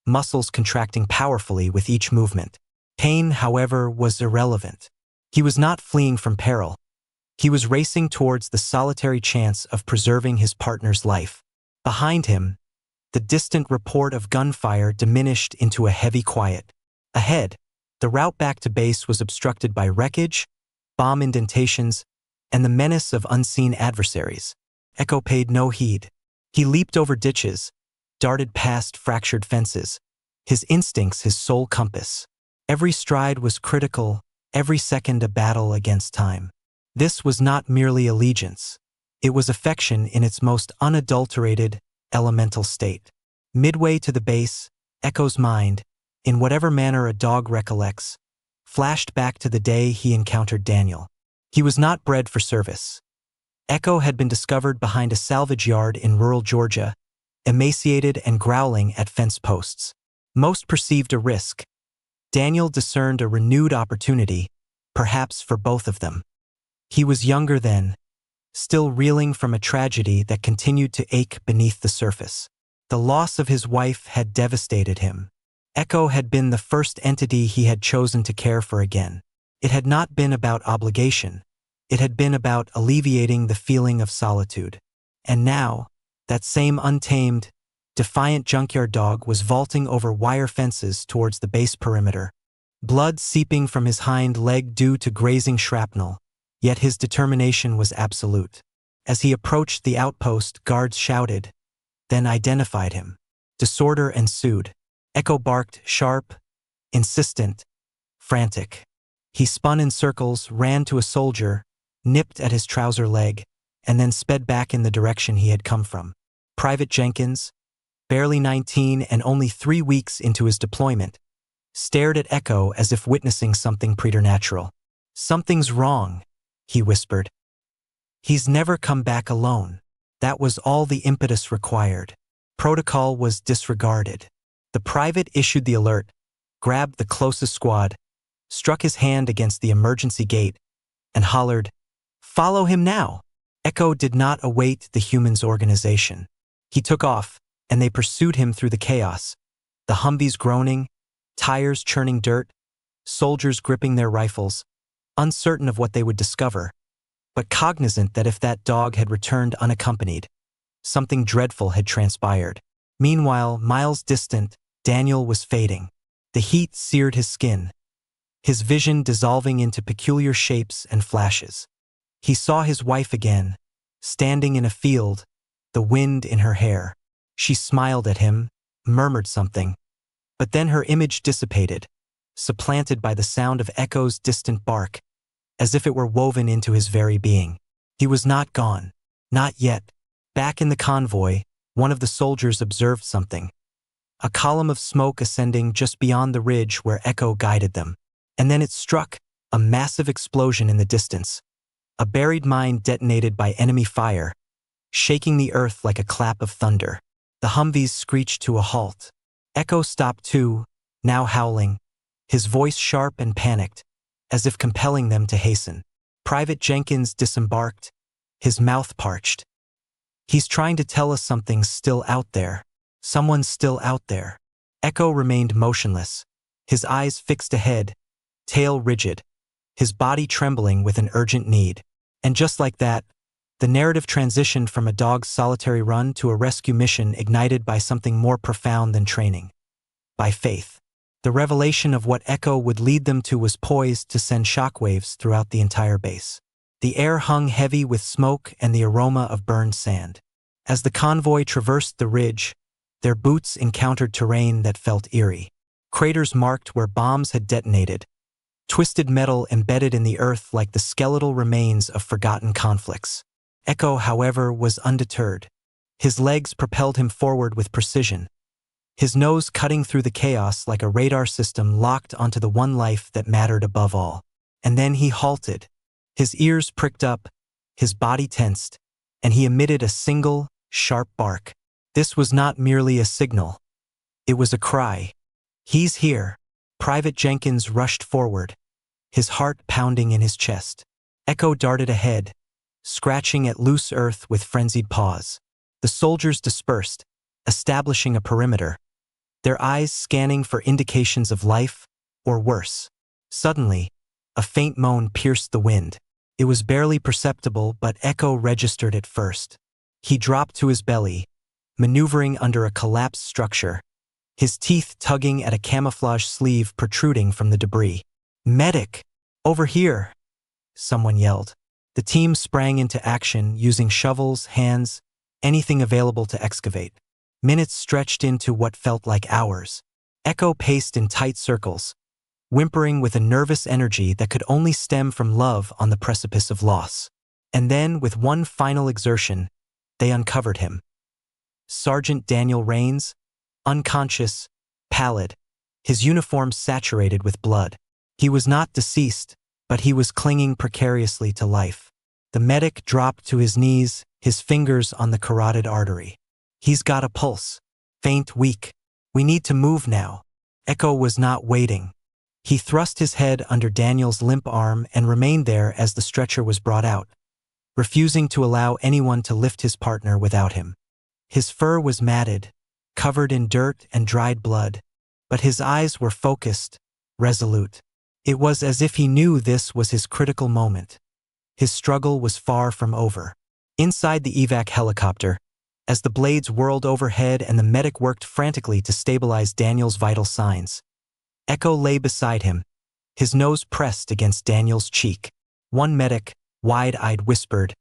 muscles contracting powerfully with each movement. Pain, however, was irrelevant. He was not fleeing from peril. He was racing towards the solitary chance of preserving his partner's life. Behind him, the distant report of gunfire diminished into a heavy quiet. Ahead, the route back to base was obstructed by wreckage, bomb indentations, and the menace of unseen adversaries. Echo paid no heed. He leaped over ditches, darted past fractured fences, his instincts his sole compass. Every stride was critical, every second a battle against time. This was not merely allegiance. It was affection in its most unadulterated, elemental state. Midway to the base, Echo's mind, in whatever manner a dog recollects, flashed back to the day he encountered Daniel. He was not bred for service. Echo had been discovered behind a salvage yard in rural Georgia, emaciated and growling at fence posts. Most perceived a risk. Daniel discerned a renewed opportunity, perhaps for both of them. He was younger then, still reeling from a tragedy that continued to ache beneath the surface. The loss of his wife had devastated him. Echo had been the first entity he had chosen to care for again. It had not been about obligation. It had been about alleviating the feeling of solitude. And now, that same untamed, defiant junkyard dog was vaulting over wire fences towards the base perimeter, blood seeping from his hind leg due to grazing shrapnel, yet his determination was absolute. As he approached the outpost, guards shouted, then identified him. Disorder ensued. Echo barked, sharp, insistent, frantic. He spun in circles, ran to a soldier, nipped at his trouser leg, and then sped back in the direction he had come from. Private Jenkins, barely 19 and only 3 weeks into his deployment, stared at Echo as if witnessing something preternatural. "Something's wrong," he whispered. He's never come back alone. That was all the impetus required. Protocol was disregarded. The private issued the alert, grabbed the closest squad, struck his hand against the emergency gate, and hollered, "Follow him now!" Echo did not await the human's organization. He took off, and they pursued him through the chaos, the Humvees groaning, tires churning dirt, soldiers gripping their rifles, uncertain of what they would discover, but cognizant that if that dog had returned unaccompanied, something dreadful had transpired. Meanwhile, miles distant, Daniel was fading. The heat seared his skin, his vision dissolving into peculiar shapes and flashes. He saw his wife again, standing in a field, the wind in her hair. She smiled at him, murmured something, but then her image dissipated, supplanted by the sound of Echo's distant bark, as if it were woven into his very being. He was not gone. Not yet. Back in the convoy, one of the soldiers observed something. A column of smoke ascending just beyond the ridge where Echo guided them. And then it struck, a massive explosion in the distance. A buried mine detonated by enemy fire, shaking the earth like a clap of thunder. The Humvees screeched to a halt. Echo stopped too, now howling, his voice sharp and panicked, as if compelling them to hasten. Private Jenkins disembarked, his mouth parched. "He's trying to tell us something's still out there. Someone's still out there." Echo remained motionless, his eyes fixed ahead, tail rigid, his body trembling with an urgent need. And just like that, the narrative transitioned from a dog's solitary run to a rescue mission ignited by something more profound than training. By faith. The revelation of what Echo would lead them to was poised to send shockwaves throughout the entire base. The air hung heavy with smoke and the aroma of burned sand. As the convoy traversed the ridge, their boots encountered terrain that felt eerie. Craters marked where bombs had detonated, twisted metal embedded in the earth like the skeletal remains of forgotten conflicts. Echo, however, was undeterred. His legs propelled him forward with precision, his nose cutting through the chaos like a radar system locked onto the one life that mattered above all. And then he halted. His ears pricked up, his body tensed, and he emitted a single, sharp bark. This was not merely a signal. It was a cry. "He's here." Private Jenkins rushed forward, his heart pounding in his chest. Echo darted ahead, scratching at loose earth with frenzied paws. The soldiers dispersed, establishing a perimeter, their eyes scanning for indications of life, or worse. Suddenly, a faint moan pierced the wind. It was barely perceptible, but Echo registered it first. He dropped to his belly, maneuvering under a collapsed structure, his teeth tugging at a camouflage sleeve protruding from the debris. "Medic! Over here!" someone yelled. The team sprang into action, using shovels, hands, anything available to excavate. Minutes stretched into what felt like hours. Echo paced in tight circles, whimpering with a nervous energy that could only stem from love on the precipice of loss. And then, with one final exertion, they uncovered him. Sergeant Daniel Rains, unconscious, pallid, his uniform saturated with blood. He was not deceased, but he was clinging precariously to life. The medic dropped to his knees, his fingers on the carotid artery. "He's got a pulse. Faint, weak. We need to move now." Echo was not waiting. He thrust his head under Daniel's limp arm and remained there as the stretcher was brought out, refusing to allow anyone to lift his partner without him. His fur was matted, covered in dirt and dried blood, but his eyes were focused, resolute. It was as if he knew this was his critical moment. His struggle was far from over. Inside the evac helicopter, as the blades whirled overhead and the medic worked frantically to stabilize Daniel's vital signs, Echo lay beside him, his nose pressed against Daniel's cheek. One medic, wide-eyed, whispered,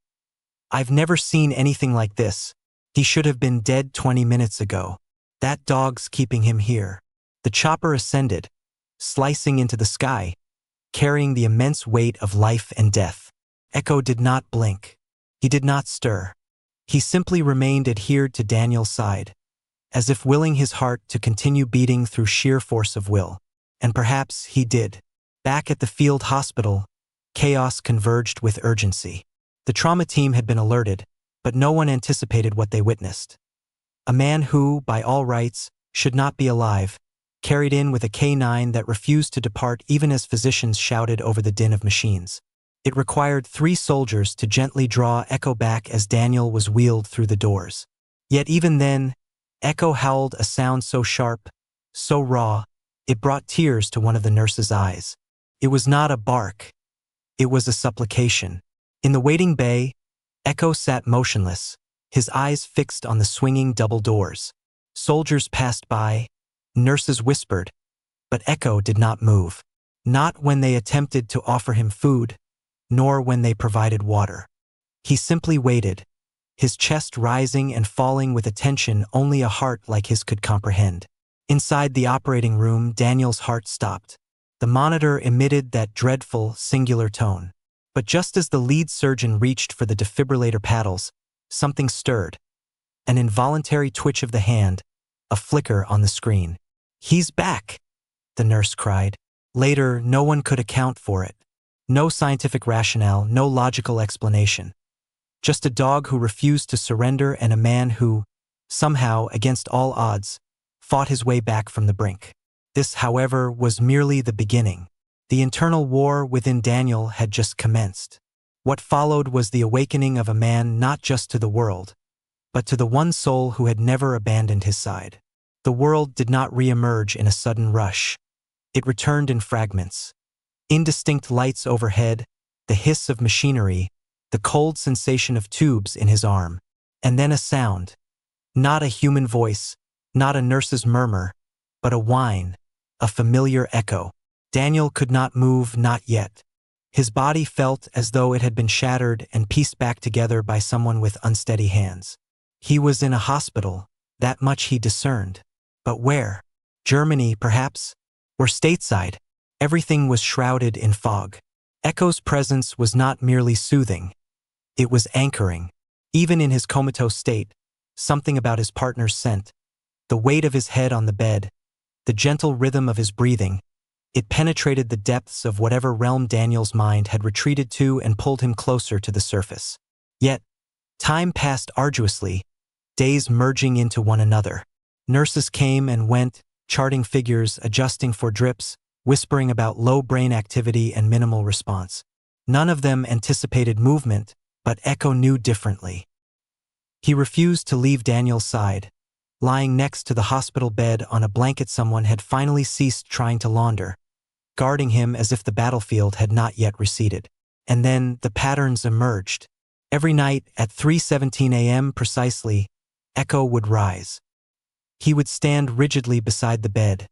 "I've never seen anything like this. He should have been dead 20 minutes ago. That dog's keeping him here." The chopper ascended, slicing into the sky, carrying the immense weight of life and death. Echo did not blink. He did not stir. He simply remained adhered to Daniel's side, as if willing his heart to continue beating through sheer force of will. And perhaps he did. Back at the field hospital, chaos converged with urgency. The trauma team had been alerted, but no one anticipated what they witnessed. A man who, by all rights, should not be alive, carried in with a K9 that refused to depart even as physicians shouted over the din of machines. It required 3 soldiers to gently draw Echo back as Daniel was wheeled through the doors. Yet even then, Echo howled a sound so sharp, so raw, it brought tears to one of the nurse's eyes. It was not a bark. It was a supplication. In the waiting bay, Echo sat motionless, his eyes fixed on the swinging double doors. Soldiers passed by, nurses whispered, but Echo did not move. Not when they attempted to offer him food, nor when they provided water. He simply waited, his chest rising and falling with a tension only a heart like his could comprehend. Inside the operating room, Daniel's heart stopped. The monitor emitted that dreadful, singular tone. But just as the lead surgeon reached for the defibrillator paddles, something stirred. An involuntary twitch of the hand, a flicker on the screen. "He's back!" the nurse cried. Later, no one could account for it. No scientific rationale, no logical explanation. Just a dog who refused to surrender and a man who, somehow, against all odds, fought his way back from the brink. This, however, was merely the beginning. The internal war within Daniel had just commenced. What followed was the awakening of a man not just to the world, but to the one soul who had never abandoned his side. The world did not re-emerge in a sudden rush. It returned in fragments. Indistinct lights overhead, the hiss of machinery, the cold sensation of tubes in his arm. And then a sound. Not a human voice, not a nurse's murmur, but a whine, a familiar echo. Daniel could not move, not yet. His body felt as though it had been shattered and pieced back together by someone with unsteady hands. He was in a hospital, that much he discerned. But where? Germany, perhaps? Or stateside? Everything was shrouded in fog. Echo's presence was not merely soothing. It was anchoring. Even in his comatose state, something about his partner's scent, the weight of his head on the bed, the gentle rhythm of his breathing, it penetrated the depths of whatever realm Daniel's mind had retreated to and pulled him closer to the surface. Yet, time passed arduously, days merging into one another. Nurses came and went, charting figures, adjusting for drips, whispering about low brain activity and minimal response. None of them anticipated movement, but Echo knew differently. He refused to leave Daniel's side, lying next to the hospital bed on a blanket someone had finally ceased trying to launder, guarding him as if the battlefield had not yet receded. And then the patterns emerged. Every night at 3:17 a.m. precisely, Echo would rise. He would stand rigidly beside the bed,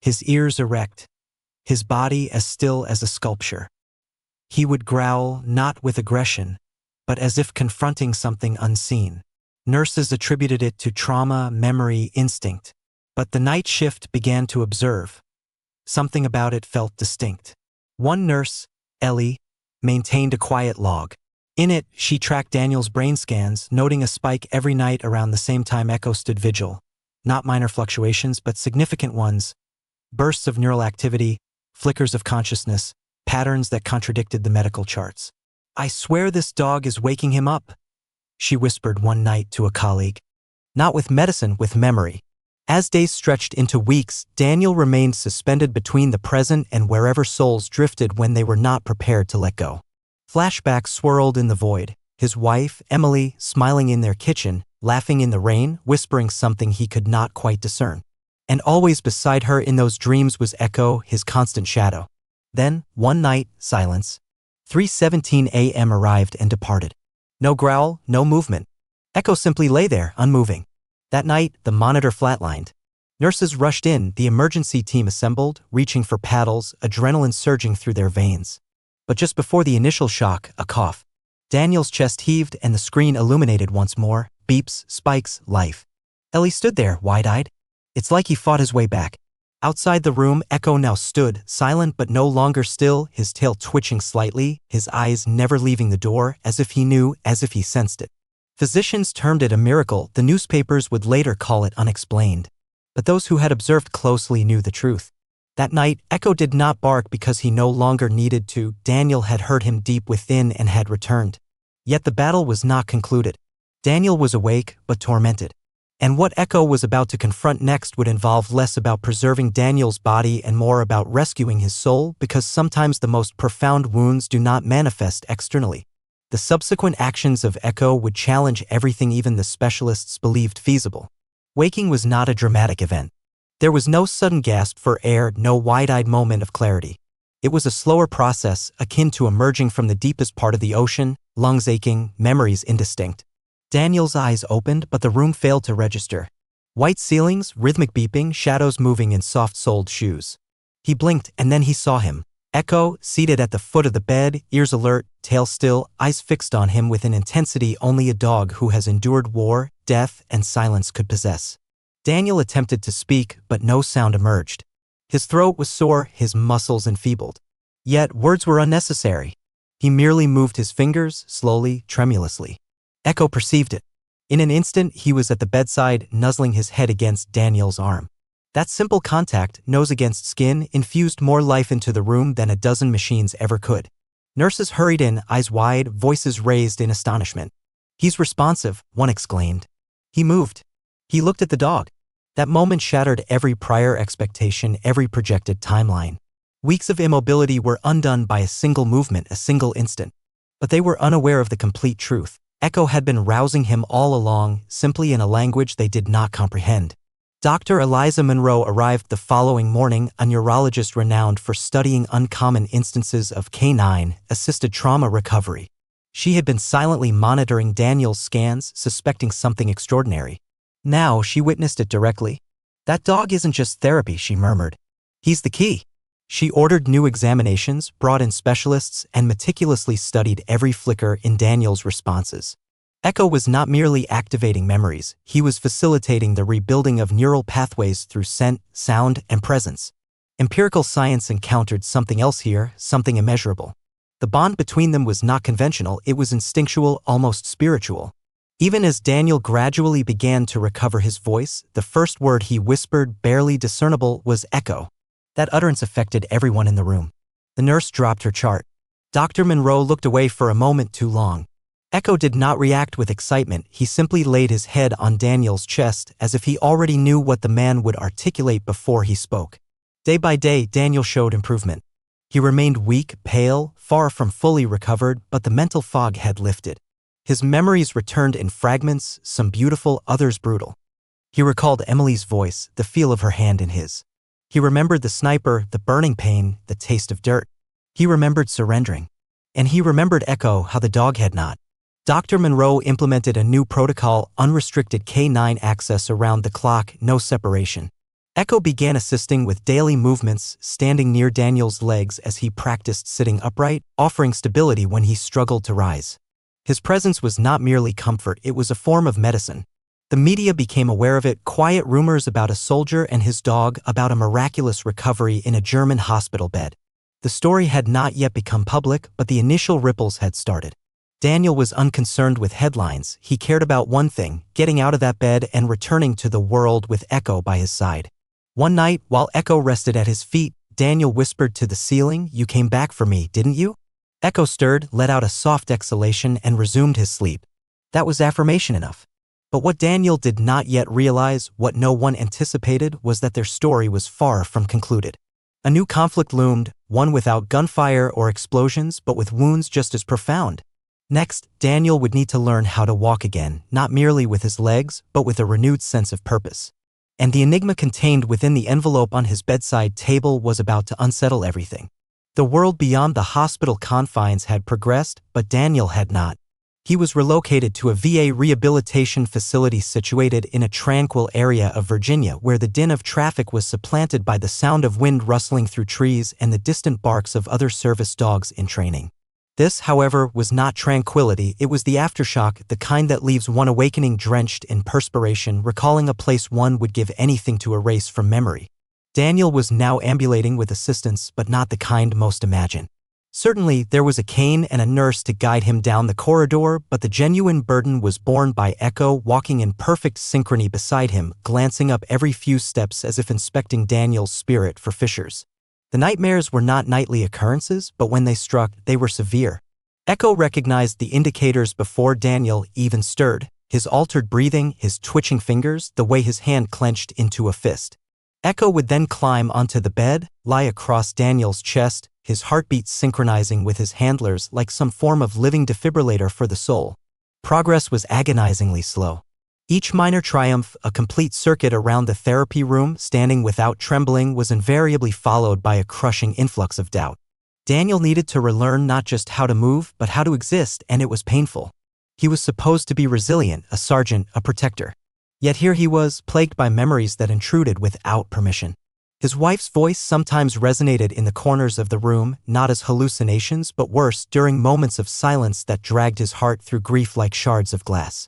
his ears erect, his body as still as a sculpture. He would growl not with aggression, but as if confronting something unseen. Nurses attributed it to trauma, memory, instinct. But the night shift began to observe. Something about it felt distinct. One nurse, Ellie, maintained a quiet log. In it, she tracked Daniel's brain scans, noting a spike every night around the same time Echo stood vigil. Not minor fluctuations, but significant ones. Bursts of neural activity, flickers of consciousness, patterns that contradicted the medical charts. "I swear this dog is waking him up," she whispered one night to a colleague. Not with medicine, with memory. As days stretched into weeks, Daniel remained suspended between the present and wherever souls drifted when they were not prepared to let go. Flashbacks swirled in the void. His wife, Emily, smiling in their kitchen, laughing in the rain, whispering something he could not quite discern. And always beside her in those dreams was Echo, his constant shadow. Then, one night, silence. 3:17 a.m. arrived and departed. No growl, no movement. Echo simply lay there, unmoving. That night, the monitor flatlined. Nurses rushed in, the emergency team assembled, reaching for paddles, adrenaline surging through their veins. But just before the initial shock, a cough. Daniel's chest heaved and the screen illuminated once more. Beeps, spikes, life. Ellie stood there, wide-eyed. It's like he fought his way back. Outside the room, Echo now stood, silent but no longer still, his tail twitching slightly, his eyes never leaving the door, as if he knew, as if he sensed it. Physicians termed it a miracle, the newspapers would later call it unexplained. But those who had observed closely knew the truth. That night, Echo did not bark because he no longer needed to. Daniel had heard him deep within and had returned. Yet the battle was not concluded. Daniel was awake, but tormented. And what Echo was about to confront next would involve less about preserving Daniel's body and more about rescuing his soul, because sometimes the most profound wounds do not manifest externally. The subsequent actions of Echo would challenge everything even the specialists believed feasible. Waking was not a dramatic event. There was no sudden gasp for air, no wide-eyed moment of clarity. It was a slower process, akin to emerging from the deepest part of the ocean, lungs aching, memories indistinct. Daniel's eyes opened, but the room failed to register. White ceilings, rhythmic beeping, shadows moving in soft-soled shoes. He blinked, and then he saw him. Echo, seated at the foot of the bed, ears alert, tail still, eyes fixed on him with an intensity only a dog who has endured war, death, and silence could possess. Daniel attempted to speak, but no sound emerged. His throat was sore, his muscles enfeebled. Yet words were unnecessary. He merely moved his fingers, slowly, tremulously. Echo perceived it. In an instant, he was at the bedside, nuzzling his head against Daniel's arm. That simple contact, nose against skin, infused more life into the room than a dozen machines ever could. Nurses hurried in, eyes wide, voices raised in astonishment. "He's responsive," one exclaimed. "He moved." He looked at the dog. That moment shattered every prior expectation, every projected timeline. Weeks of immobility were undone by a single movement, a single instant. But they were unaware of the complete truth. Echo had been rousing him all along, simply in a language they did not comprehend. Dr. Eliza Monroe arrived the following morning, a neurologist renowned for studying uncommon instances of canine-assisted trauma recovery. She had been silently monitoring Daniel's scans, suspecting something extraordinary. Now she witnessed it directly. "That dog isn't just therapy," she murmured. "He's the key." She ordered new examinations, brought in specialists, and meticulously studied every flicker in Daniel's responses. Echo was not merely activating memories, he was facilitating the rebuilding of neural pathways through scent, sound, and presence. Empirical science encountered something else here, something immeasurable. The bond between them was not conventional, it was instinctual, almost spiritual. Even as Daniel gradually began to recover his voice, the first word he whispered, barely discernible, was "Echo." That utterance affected everyone in the room. The nurse dropped her chart. Dr. Monroe looked away for a moment too long. Echo did not react with excitement, he simply laid his head on Daniel's chest as if he already knew what the man would articulate before he spoke. Day by day, Daniel showed improvement. He remained weak, pale, far from fully recovered, but the mental fog had lifted. His memories returned in fragments, some beautiful, others brutal. He recalled Emily's voice, the feel of her hand in his. He remembered the sniper, the burning pain, the taste of dirt. He remembered surrendering. And he remembered Echo, how the dog had not. Dr. Monroe implemented a new protocol, unrestricted K9 access around the clock, no separation. Echo began assisting with daily movements, standing near Daniel's legs as he practiced sitting upright, offering stability when he struggled to rise. His presence was not merely comfort, it was a form of medicine. The media became aware of it, quiet rumors about a soldier and his dog, about a miraculous recovery in a German hospital bed. The story had not yet become public, but the initial ripples had started. Daniel was unconcerned with headlines, he cared about one thing, getting out of that bed and returning to the world with Echo by his side. One night, while Echo rested at his feet, Daniel whispered to the ceiling, "You came back for me, didn't you?" Echo stirred, let out a soft exhalation, and resumed his sleep. That was affirmation enough. But what Daniel did not yet realize, what no one anticipated, was that their story was far from concluded. A new conflict loomed, one without gunfire or explosions, but with wounds just as profound. Next, Daniel would need to learn how to walk again, not merely with his legs, but with a renewed sense of purpose. And the enigma contained within the envelope on his bedside table was about to unsettle everything. The world beyond the hospital confines had progressed, but Daniel had not. He was relocated to a VA rehabilitation facility situated in a tranquil area of Virginia where the din of traffic was supplanted by the sound of wind rustling through trees and the distant barks of other service dogs in training. This, however, was not tranquility, it was the aftershock, the kind that leaves one awakening drenched in perspiration, recalling a place one would give anything to erase from memory. Daniel was now ambulating with assistance, but not the kind most imagine. Certainly, there was a cane and a nurse to guide him down the corridor, but the genuine burden was borne by Echo, walking in perfect synchrony beside him, glancing up every few steps as if inspecting Daniel's spirit for fissures. The nightmares were not nightly occurrences, but when they struck, they were severe. Echo recognized the indicators before Daniel even stirred: his altered breathing, his twitching fingers, the way his hand clenched into a fist. Echo would then climb onto the bed, lie across Daniel's chest, his heartbeat synchronizing with his handlers like some form of living defibrillator for the soul. Progress was agonizingly slow. Each minor triumph, a complete circuit around the therapy room, standing without trembling, was invariably followed by a crushing influx of doubt. Daniel needed to relearn not just how to move, but how to exist, and it was painful. He was supposed to be resilient, a sergeant, a protector. Yet here he was, plagued by memories that intruded without permission. His wife's voice sometimes resonated in the corners of the room, not as hallucinations but worse, during moments of silence that dragged his heart through grief like shards of glass.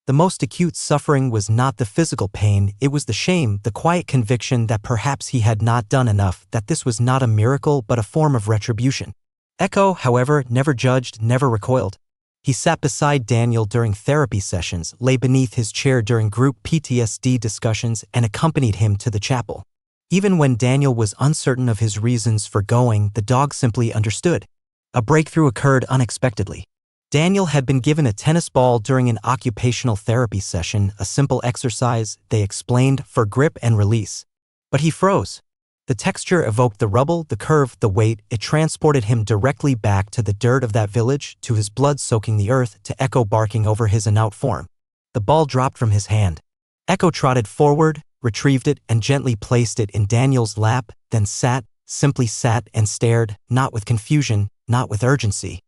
The most acute suffering was not the physical pain, it was the shame, the quiet conviction that perhaps he had not done enough, that this was not a miracle but a form of retribution. Echo, however, never judged, never recoiled. He sat beside Daniel during therapy sessions, lay beneath his chair during group PTSD discussions, and accompanied him to the chapel. Even when Daniel was uncertain of his reasons for going, the dog simply understood. A breakthrough occurred unexpectedly. Daniel had been given a tennis ball during an occupational therapy session, a simple exercise, they explained, for grip and release. But he froze. The texture evoked the rubble, the curve, the weight. It transported him directly back to the dirt of that village, to his blood soaking the earth, to Echo barking over his inert form. The ball dropped from his hand. Echo trotted forward, retrieved it, and gently placed it in Daniel's lap, then sat, simply sat and stared, not with confusion, not with urgency,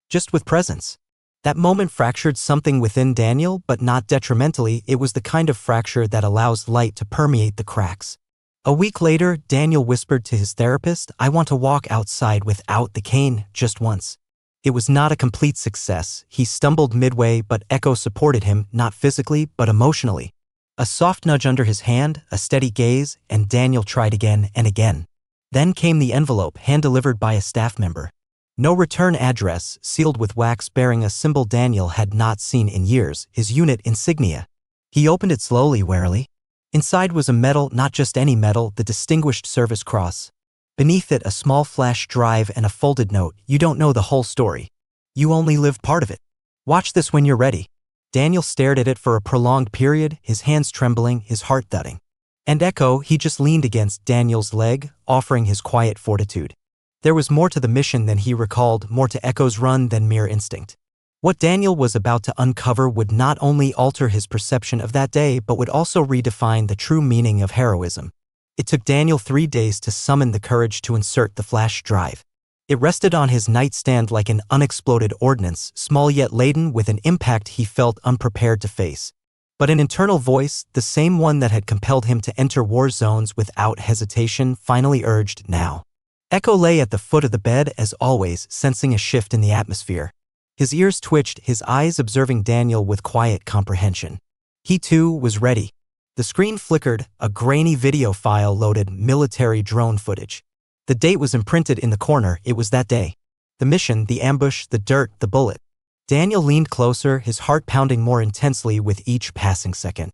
just with presence. That moment fractured something within Daniel, but not detrimentally. It was the kind of fracture that allows light to permeate the cracks. A week later, Daniel whispered to his therapist, "I want to walk outside without the cane, just once." It was not a complete success. He stumbled midway, but Echo supported him, not physically, but emotionally. A soft nudge under his hand, a steady gaze, and Daniel tried again and again. Then came the envelope, hand-delivered by a staff member. No return address, sealed with wax bearing a symbol Daniel had not seen in years, his unit insignia. He opened it slowly, warily. Inside was a medal, not just any medal, the Distinguished Service Cross. Beneath it, a small flash drive and a folded note: "You don't know the whole story. You only lived part of it. Watch this when you're ready." Daniel stared at it for a prolonged period, his hands trembling, his heart thudding. And Echo, he just leaned against Daniel's leg, offering his quiet fortitude. There was more to the mission than he recalled, more to Echo's run than mere instinct. What Daniel was about to uncover would not only alter his perception of that day, but would also redefine the true meaning of heroism. It took Daniel 3 days to summon the courage to insert the flash drive. It rested on his nightstand like an unexploded ordnance, small yet laden with an impact he felt unprepared to face. But an internal voice, the same one that had compelled him to enter war zones without hesitation, finally urged, "Now." Echo lay at the foot of the bed, as always, sensing a shift in the atmosphere. His ears twitched, his eyes observing Daniel with quiet comprehension. He too was ready. The screen flickered, a grainy video file loaded, military drone footage. The date was imprinted in the corner, it was that day. The mission, the ambush, the dirt, the bullet. Daniel leaned closer, his heart pounding more intensely with each passing second.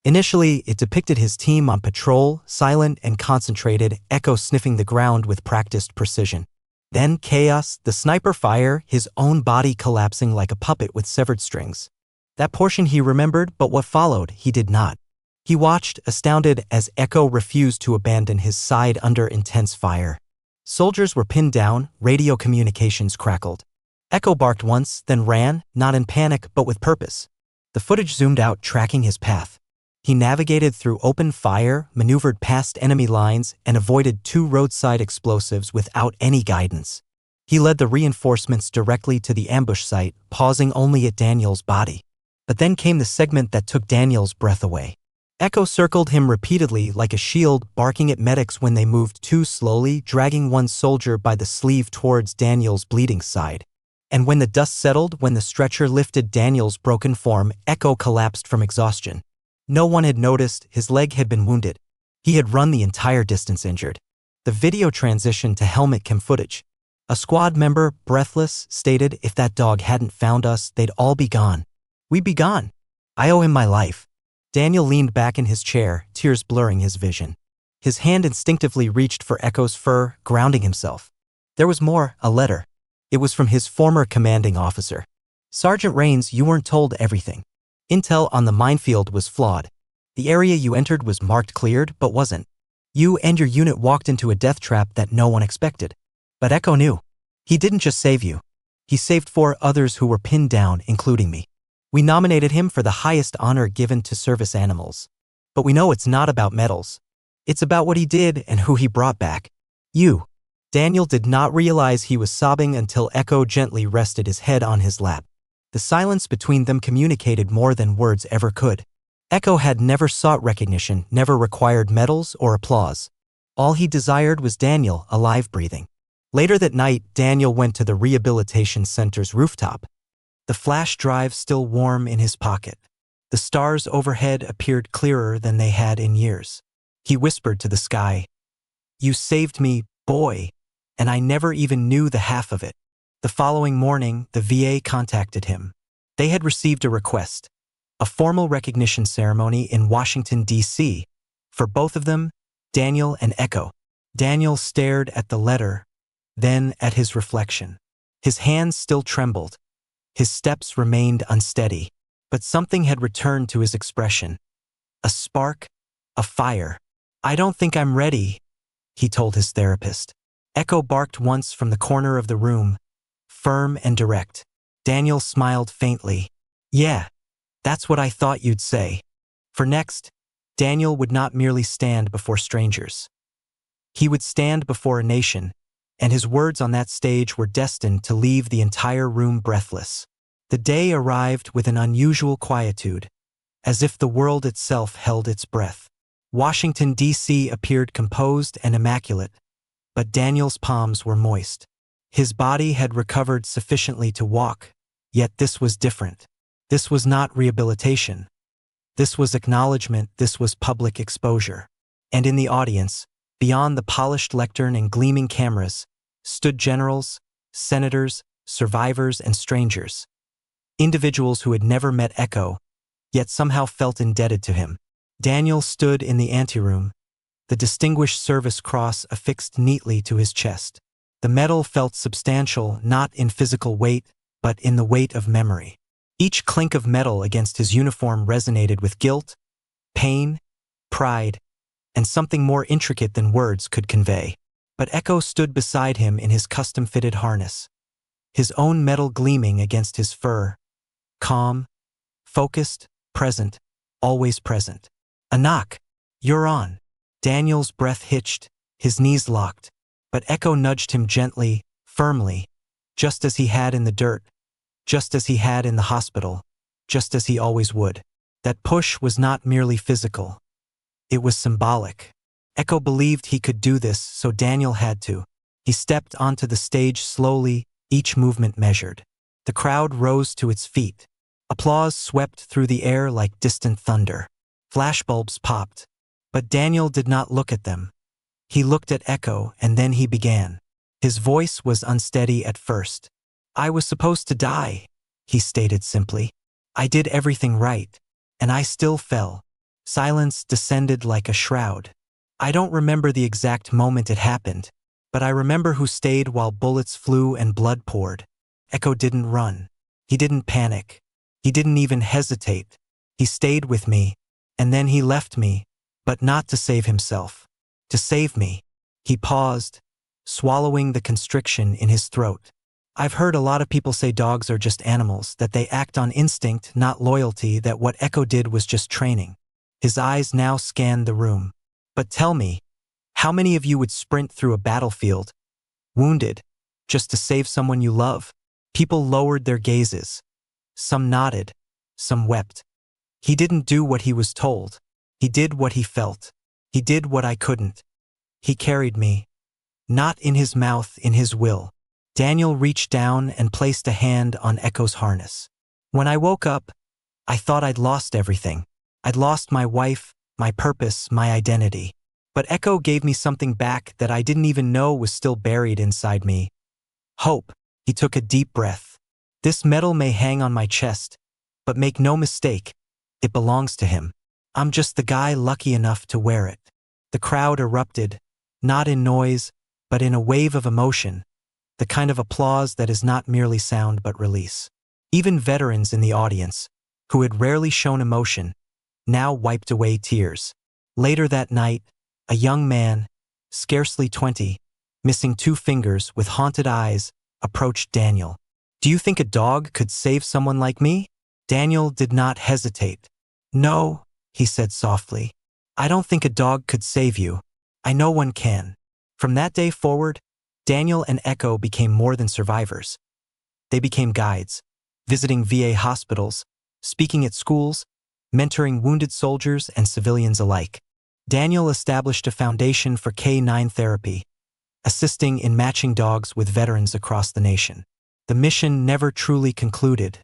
Initially, it depicted his team on patrol, silent and concentrated, Echo sniffing the ground with practiced precision. Then chaos, the sniper fire, his own body collapsing like a puppet with severed strings. That portion he remembered, but what followed, he did not. He watched, astounded, as Echo refused to abandon his side under intense fire. Soldiers were pinned down, radio communications crackled. Echo barked once, then ran, not in panic but with purpose. The footage zoomed out, tracking his path. He navigated through open fire, maneuvered past enemy lines, and avoided 2 roadside explosives without any guidance. He led the reinforcements directly to the ambush site, pausing only at Daniel's body. But then came the segment that took Daniel's breath away. Echo circled him repeatedly like a shield, barking at medics when they moved too slowly, dragging one soldier by the sleeve towards Daniel's bleeding side. And when the dust settled, when the stretcher lifted Daniel's broken form, Echo collapsed from exhaustion. No one had noticed, his leg had been wounded. He had run the entire distance injured. The video transitioned to helmet cam footage. A squad member, breathless, stated, "If that dog hadn't found us, they'd all be gone. We'd be gone. I owe him my life." Daniel leaned back in his chair, tears blurring his vision. His hand instinctively reached for Echo's fur, grounding himself. There was more, a letter. It was from his former commanding officer. "Sergeant Rains, you weren't told everything. Intel on the minefield was flawed. The area you entered was marked cleared, but wasn't. You and your unit walked into a death trap that no one expected. But Echo knew. He didn't just save you. He saved 4 others who were pinned down, including me. We nominated him for the highest honor given to service animals. But we know it's not about medals. It's about what he did and who he brought back. You." Daniel did not realize he was sobbing until Echo gently rested his head on his lap. The silence between them communicated more than words ever could. Echo had never sought recognition, never required medals or applause. All he desired was Daniel, alive, breathing. Later that night, Daniel went to the rehabilitation center's rooftop. The flash drive still warm in his pocket. The stars overhead appeared clearer than they had in years. He whispered to the sky, "You saved me, boy, and I never even knew the half of it." The following morning, the VA contacted him. They had received a request, a formal recognition ceremony in Washington, D.C., for both of them, Daniel and Echo. Daniel stared at the letter, then at his reflection. His hands still trembled. His steps remained unsteady, but something had returned to his expression. A spark, a fire. "I don't think I'm ready," he told his therapist. Echo barked once from the corner of the room, firm and direct. Daniel smiled faintly. "Yeah, that's what I thought you'd say." For next, Daniel would not merely stand before strangers. He would stand before a nation, and his words on that stage were destined to leave the entire room breathless. The day arrived with an unusual quietude, as if the world itself held its breath. Washington, D.C. appeared composed and immaculate, but Daniel's palms were moist. His body had recovered sufficiently to walk, yet this was different. This was not rehabilitation. This was acknowledgement, this was public exposure. And in the audience, beyond the polished lectern and gleaming cameras, stood generals, senators, survivors, and strangers. Individuals who had never met Echo, yet somehow felt indebted to him. Daniel stood in the anteroom, the Distinguished Service Cross affixed neatly to his chest. The medal felt substantial, not in physical weight, but in the weight of memory. Each clink of metal against his uniform resonated with guilt, pain, pride, and something more intricate than words could convey. But Echo stood beside him in his custom-fitted harness, his own metal gleaming against his fur, calm, focused, present, always present. A knock. "You're on." Daniel's breath hitched, his knees locked, but Echo nudged him gently, firmly, just as he had in the dirt, just as he had in the hospital, just as he always would. That push was not merely physical. It was symbolic. Echo believed he could do this, so Daniel had to. He stepped onto the stage slowly, each movement measured. The crowd rose to its feet. Applause swept through the air like distant thunder. Flashbulbs popped. But Daniel did not look at them. He looked at Echo, and then he began. His voice was unsteady at first. "I was supposed to die," he stated simply. "I did everything right, and I still fell." Silence descended like a shroud. "I don't remember the exact moment it happened, but I remember who stayed while bullets flew and blood poured." Echo didn't run. He didn't panic. He didn't even hesitate. He stayed with me, and then he left me, but not to save himself. To save me. He paused, swallowing the constriction in his throat. "I've heard a lot of people say dogs are just animals, that they act on instinct, not loyalty, that what Echo did was just training." His eyes now scanned the room. "But tell me, how many of you would sprint through a battlefield, wounded, just to save someone you love?" People lowered their gazes. Some nodded, some wept. He didn't do what he was told. He did what he felt. He did what I couldn't. He carried me. Not in his mouth, in his will. Daniel reached down and placed a hand on Echo's harness. "When I woke up, I thought I'd lost everything. I'd lost my wife, my purpose, my identity. But Echo gave me something back that I didn't even know was still buried inside me. Hope." He took a deep breath. "This medal may hang on my chest, but make no mistake, it belongs to him. I'm just the guy lucky enough to wear it." The crowd erupted, not in noise, but in a wave of emotion. the kind of applause that is not merely sound but release. Even veterans in the audience, who had rarely shown emotion, now wiped away tears. Later that night, a young man, scarcely 20, missing 2 fingers with haunted eyes, approached Daniel. "Do you think a dog could save someone like me?" Daniel did not hesitate. "No," he said softly. "I don't think a dog could save you. I know one can." From that day forward, Daniel and Echo became more than survivors. They became guides, visiting VA hospitals, speaking at schools, mentoring wounded soldiers and civilians alike. Daniel established a foundation for K9 therapy, assisting in matching dogs with veterans across the nation. The mission never truly concluded.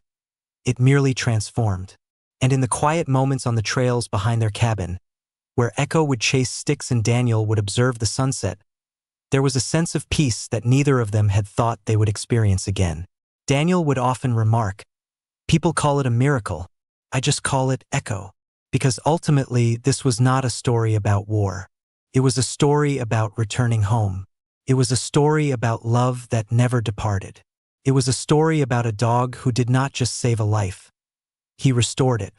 It merely transformed. And in the quiet moments on the trails behind their cabin, where Echo would chase sticks and Daniel would observe the sunset, there was a sense of peace that neither of them had thought they would experience again. Daniel would often remark, "People call it a miracle. I just call it Echo." Because ultimately, this was not a story about war. It was a story about returning home. It was a story about love that never departed. It was a story about a dog who did not just save a life. He restored it.